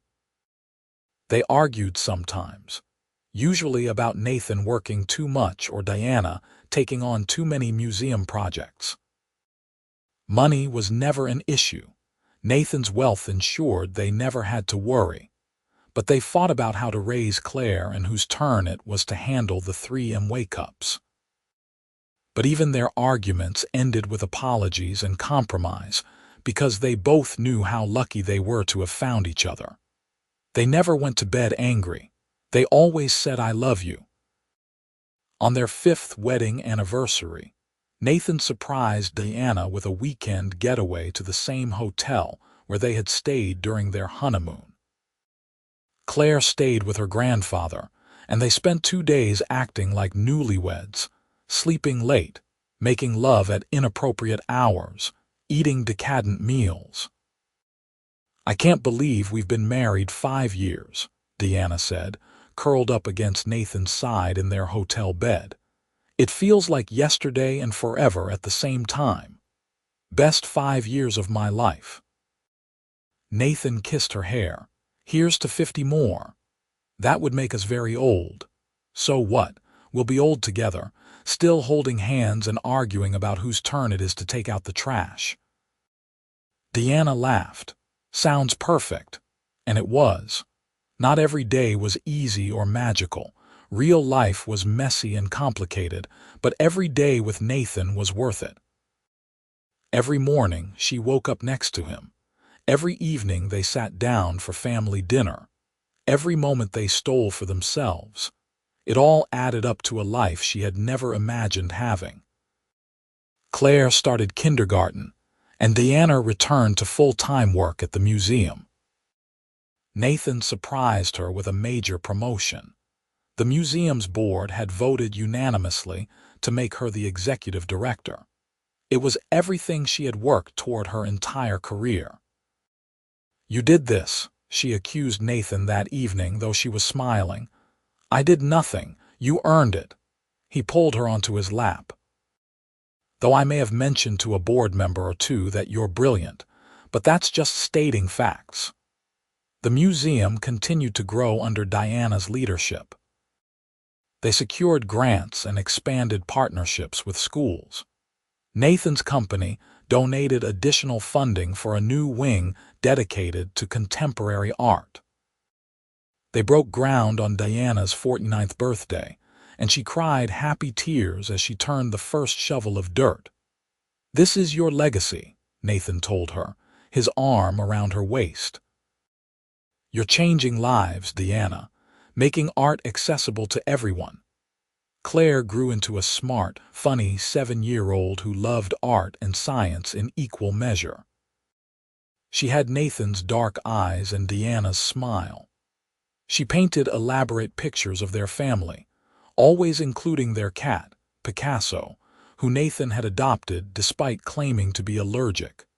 A: They argued sometimes, usually about Nathan working too much or Diana taking on too many museum projects. Money was never an issue. Nathan's wealth ensured they never had to worry. But they fought about how to raise Claire and whose turn it was to handle the 3 wake-ups. But even their arguments ended with apologies and compromise because they both knew how lucky they were to have found each other. They never went to bed angry. They always said, "I love you." On their 5th wedding anniversary, Nathan surprised Diana with a weekend getaway to the same hotel where they had stayed during their honeymoon. Claire stayed with her grandfather, and they spent 2 days acting like newlyweds, sleeping late, making love at inappropriate hours, eating decadent meals. "I can't believe we've been married 5 years," Diana said, curled up against Nathan's side in their hotel bed. "It feels like yesterday and forever at the same time. Best 5 years of my life." Nathan kissed her hair. "Here's to 50 more. That would make us very old. So what? We'll be old together, still holding hands and arguing about whose turn it is to take out the trash." Diana laughed. "Sounds perfect." And it was. Not every day was easy or magical. Real life was messy and complicated, but every day with Nathan was worth it. Every morning she woke up next to him. Every evening they sat down for family dinner. Every moment they stole for themselves. It all added up to a life she had never imagined having. Claire started kindergarten, and Diana returned to full-time work at the museum. Nathan surprised her with a major promotion. The museum's board had voted unanimously to make her the executive director. It was everything she had worked toward her entire career. "You did this," she accused Nathan that evening, though she was smiling. "I did nothing. You earned it." He pulled her onto his lap. "Though I may have mentioned to a board member or two that you're brilliant, but that's just stating facts." The museum continued to grow under Diana's leadership. They secured grants and expanded partnerships with schools. Nathan's company donated additional funding for a new wing dedicated to contemporary art. They broke ground on Diana's 49th birthday, and she cried happy tears as she turned the first shovel of dirt. "This is your legacy," Nathan told her, his arm around her waist. "You're changing lives, Diana, making art accessible to everyone." Claire grew into a smart, funny 7-year-old who loved art and science in equal measure. She had Nathan's dark eyes and Diana's smile. She painted elaborate pictures of their family, always including their cat, Picasso, who Nathan had adopted despite claiming to be allergic.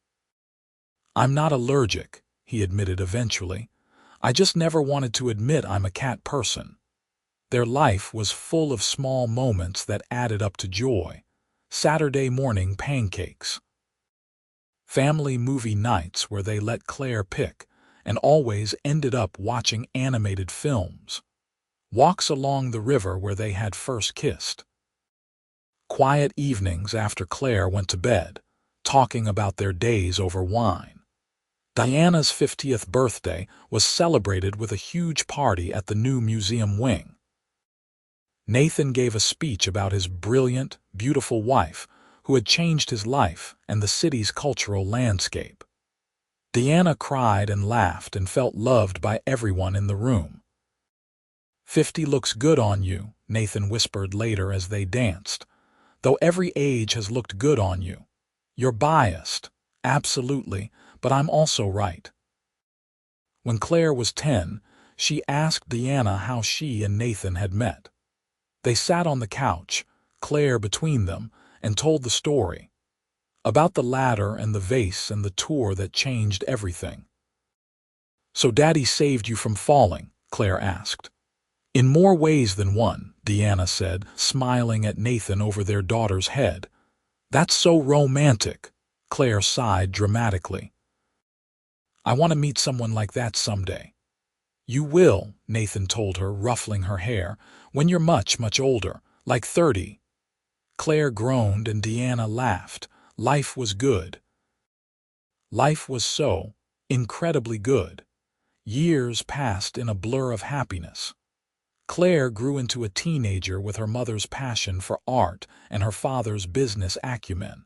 A: "I'm not allergic," he admitted eventually. "I just never wanted to admit I'm a cat person." Their life was full of small moments that added up to joy. Saturday morning pancakes. Family movie nights where they let Claire pick, and always ended up watching animated films. Walks along the river where they had first kissed. Quiet evenings after Claire went to bed, talking about their days over wine. Diana's 50th birthday was celebrated with a huge party at the new museum wing. Nathan gave a speech about his brilliant, beautiful wife, who had changed his life and the city's cultural landscape. Diana cried and laughed and felt loved by everyone in the room. "50 looks good on you," Nathan whispered later as they danced. "Though every age has looked good on you. You're biased, absolutely, but I'm also right." When Claire was 10, she asked Diana how she and Nathan had met. They sat on the couch, Claire between them, and told the story. About the ladder and the vase and the tour that changed everything. "So Daddy saved you from falling?" Claire asked. "In more ways than one," Diana said, smiling at Nathan over their daughter's head. "That's so romantic," Claire sighed dramatically. "I want to meet someone like that someday." "You will," Nathan told her, ruffling her hair, "when you're much, much older, like 30. Claire groaned and Diana laughed. Life was good. Life was so incredibly good. Years passed in a blur of happiness. Claire grew into a teenager with her mother's passion for art and her father's business acumen.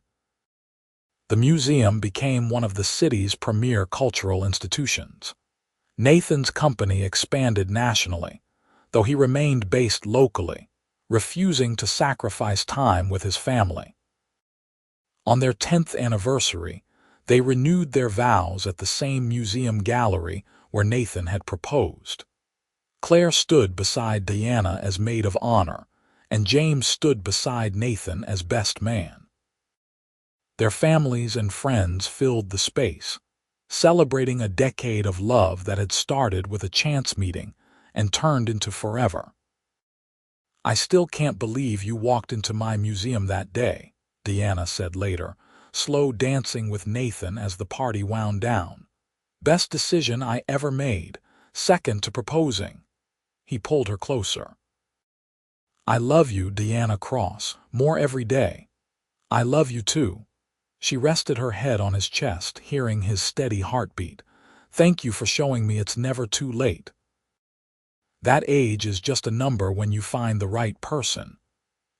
A: The museum became one of the city's premier cultural institutions. Nathan's company expanded nationally, though he remained based locally, refusing to sacrifice time with his family. On their 10th anniversary, they renewed their vows at the same museum gallery where Nathan had proposed. Claire stood beside Diana as maid of honor, and James stood beside Nathan as best man. Their families and friends filled the space, celebrating a decade of love that had started with a chance meeting and turned into forever. "I still can't believe you walked into my museum that day," Diana said later, slow dancing with Nathan as the party wound down. "Best decision I ever made, second to proposing." He pulled her closer. "I love you, Diana Cross, more every day." "I love you too." She rested her head on his chest, hearing his steady heartbeat. "Thank you for showing me it's never too late. That age is just a number when you find the right person.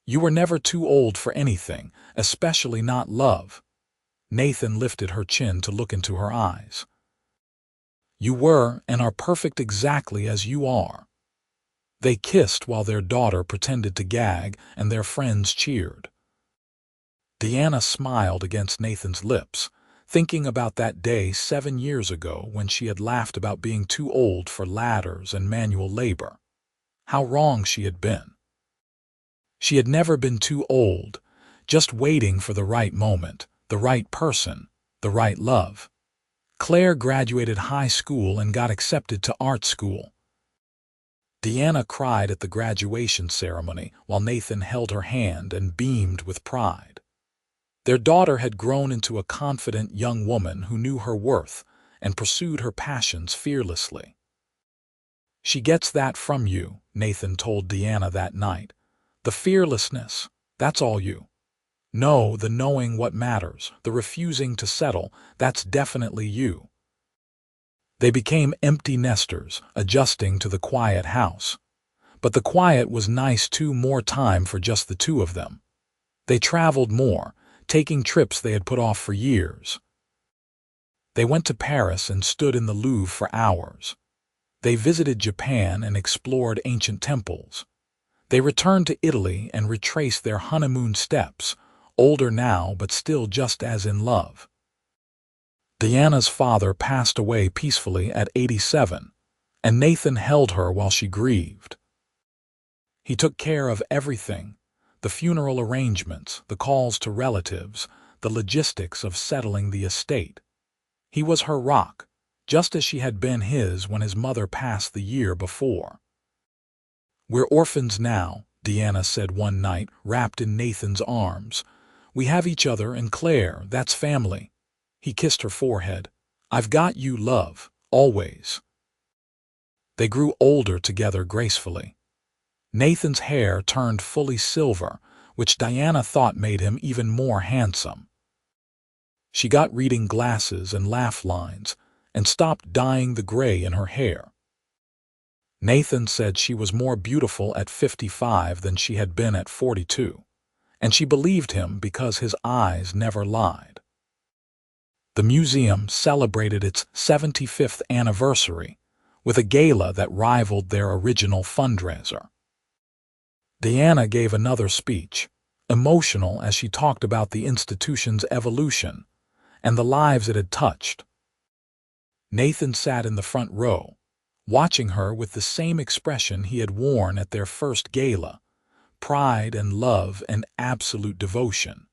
A: You were never too old for anything, especially not love." Nathan lifted her chin to look into her eyes. "You were and are perfect exactly as you are." They kissed while their daughter pretended to gag and their friends cheered. Diana smiled against Nathan's lips, thinking about that day 7 years ago when she had laughed about being too old for ladders and manual labor. How wrong she had been. She had never been too old, just waiting for the right moment, the right person, the right love. Claire graduated high school and got accepted to art school. Diana cried at the graduation ceremony while Nathan held her hand and beamed with pride. Their daughter had grown into a confident young woman who knew her worth and pursued her passions fearlessly. "She gets that from you," Nathan told Diana that night. "The fearlessness, that's all you. No, the knowing what matters, the refusing to settle, that's definitely you." They became empty nesters, adjusting to the quiet house. But the quiet was nice too, more time for just the two of them. They traveled more, taking trips they had put off for years. They went to Paris and stood in the Louvre for hours. They visited Japan and explored ancient temples. They returned to Italy and retraced their honeymoon steps, older now but still just as in love. Diana's father passed away peacefully at 87, and Nathan held her while she grieved. He took care of everything: the funeral arrangements, the calls to relatives, the logistics of settling the estate. He was her rock, just as she had been his when his mother passed the year before. "We're orphans now," Diana said one night, wrapped in Nathan's arms. "We have each other and Claire, that's family." He kissed her forehead. "I've got you, love, always." They grew older together gracefully. Nathan's hair turned fully silver, which Diana thought made him even more handsome. She got reading glasses and laugh lines, and stopped dyeing the gray in her hair. Nathan said she was more beautiful at 55 than she had been at 42, and she believed him because his eyes never lied. The museum celebrated its 75th anniversary with a gala that rivaled their original fundraiser. Diana gave another speech, emotional as she talked about the institution's evolution and the lives it had touched. Nathan sat in the front row, watching her with the same expression he had worn at their first gala: pride and love and absolute devotion.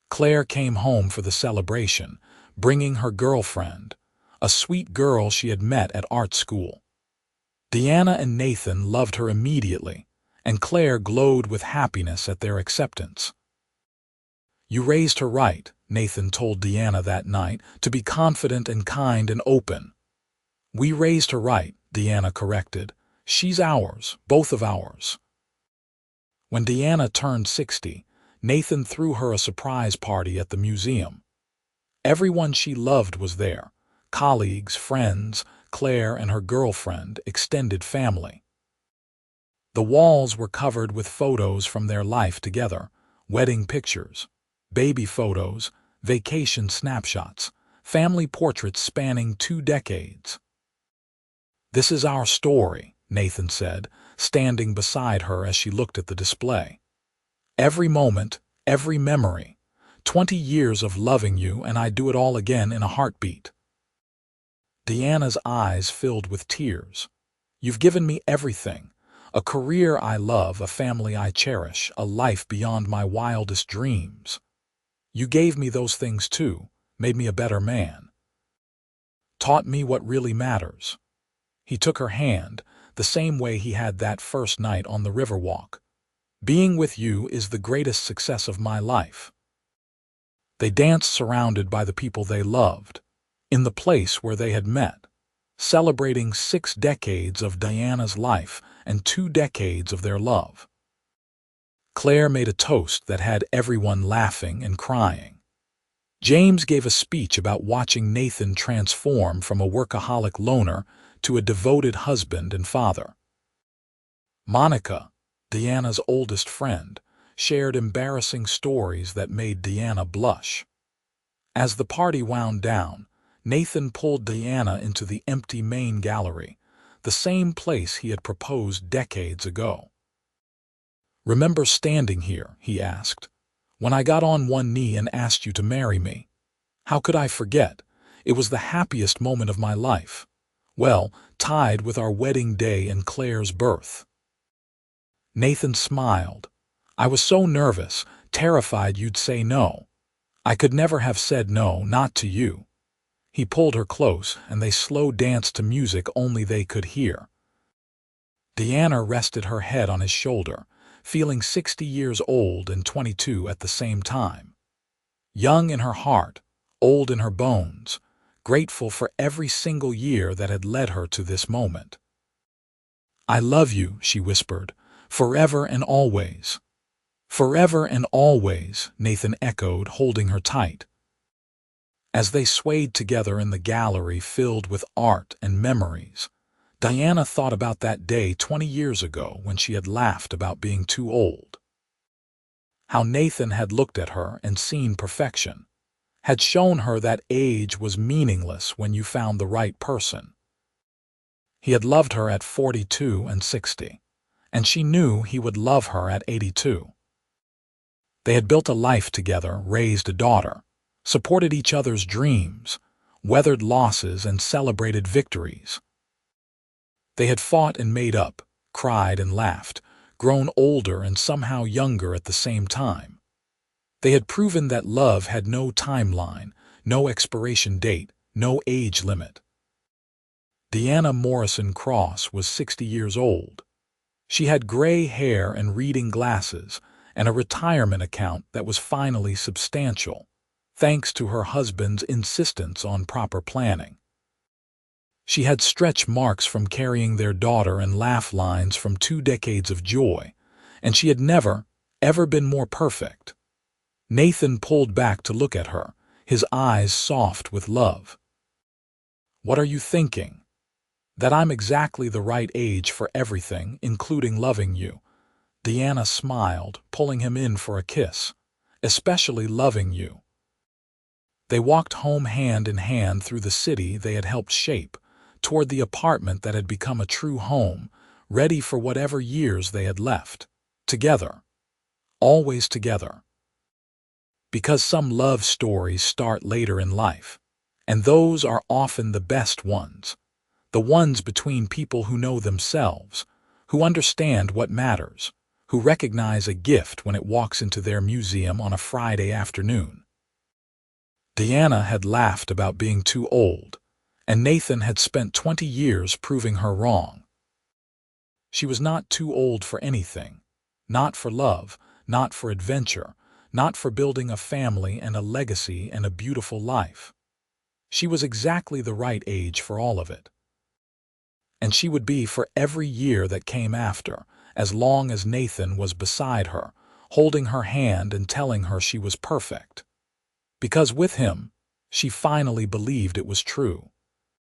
A: Claire came home for the celebration, bringing her girlfriend, a sweet girl she had met at art school. Diana and Nathan loved her immediately, and Claire glowed with happiness at their acceptance. "You raised her right," Nathan told Diana that night, "to be confident and kind and open." "We raised her right," Diana corrected. "She's ours, both of ours." When Diana turned 60, Nathan threw her a surprise party at the museum. Everyone she loved was there: colleagues, friends, Claire and her girlfriend, extended family. The walls were covered with photos from their life together: wedding pictures, baby photos, vacation snapshots, family portraits spanning 2 decades. "This is our story," Nathan said, standing beside her as she looked at the display. "Every moment, every memory. 20 years of loving you, and I'd do it all again in a heartbeat." Diana's eyes filled with tears. "You've given me everything: a career I love, a family I cherish, a life beyond my wildest dreams. You gave me those things too, made me a better man. Taught me what really matters." He took her hand, the same way he had that first night on the Riverwalk. "Being with you is the greatest success of my life." They danced surrounded by the people they loved, in the place where they had met, celebrating 6 decades of Diana's life and 2 decades of their love. Claire made a toast that had everyone laughing and crying. James gave a speech about watching Nathan transform from a workaholic loner to a devoted husband and father. Monica, Diana's oldest friend, shared embarrassing stories that made Diana blush. As the party wound down, Nathan pulled Diana into the empty main gallery, the same place he had proposed decades ago. "Remember standing here," he asked, "when I got on one knee and asked you to marry me? How could I forget? It was the happiest moment of my life. Well, tied with our wedding day and Claire's birth." Nathan smiled. "I was so nervous, terrified you'd say no. I could never have said no, not to you." He pulled her close, and they slow danced to music only they could hear. Diana rested her head on his shoulder, feeling 60 years old and 22 at the same time. Young in her heart, old in her bones, grateful for every single year that had led her to this moment. "I love you," she whispered, "forever and always." "Forever and always," Nathan echoed, holding her tight. As they swayed together in the gallery filled with art and memories, Diana thought about that day 20 years ago when she had laughed about being too old. How Nathan had looked at her and seen perfection, had shown her that age was meaningless when you found the right person. He had loved her at 42 and 60, and she knew he would love her at 82. They had built a life together, raised a daughter, supported each other's dreams, weathered losses and celebrated victories. They had fought and made up, cried and laughed, grown older and somehow younger at the same time. They had proven that love had no timeline, no expiration date, no age limit. Diana Morrison Cross was 60 years old. She had gray hair and reading glasses and a retirement account that was finally substantial, thanks to her husband's insistence on proper planning. She had stretch marks from carrying their daughter and laugh lines from 2 decades of joy, and she had never, ever been more perfect. Nathan pulled back to look at her, his eyes soft with love. "What are you thinking?" "That I'm exactly the right age for everything, including loving you." Diana smiled, pulling him in for a kiss. "Especially loving you." They walked home hand in hand through the city they had helped shape, toward the apartment that had become a true home, ready for whatever years they had left. Together. Always together. Because some love stories start later in life, and those are often the best ones. The ones between people who know themselves, who understand what matters, who recognize a gift when it walks into their museum on a Friday afternoon. Diana had laughed about being too old, and Nathan had spent 20 years proving her wrong. She was not too old for anything, not for love, not for adventure, not for building a family and a legacy and a beautiful life. She was exactly the right age for all of it. And she would be for every year that came after, as long as Nathan was beside her, holding her hand and telling her she was perfect. Because with him, she finally believed it was true.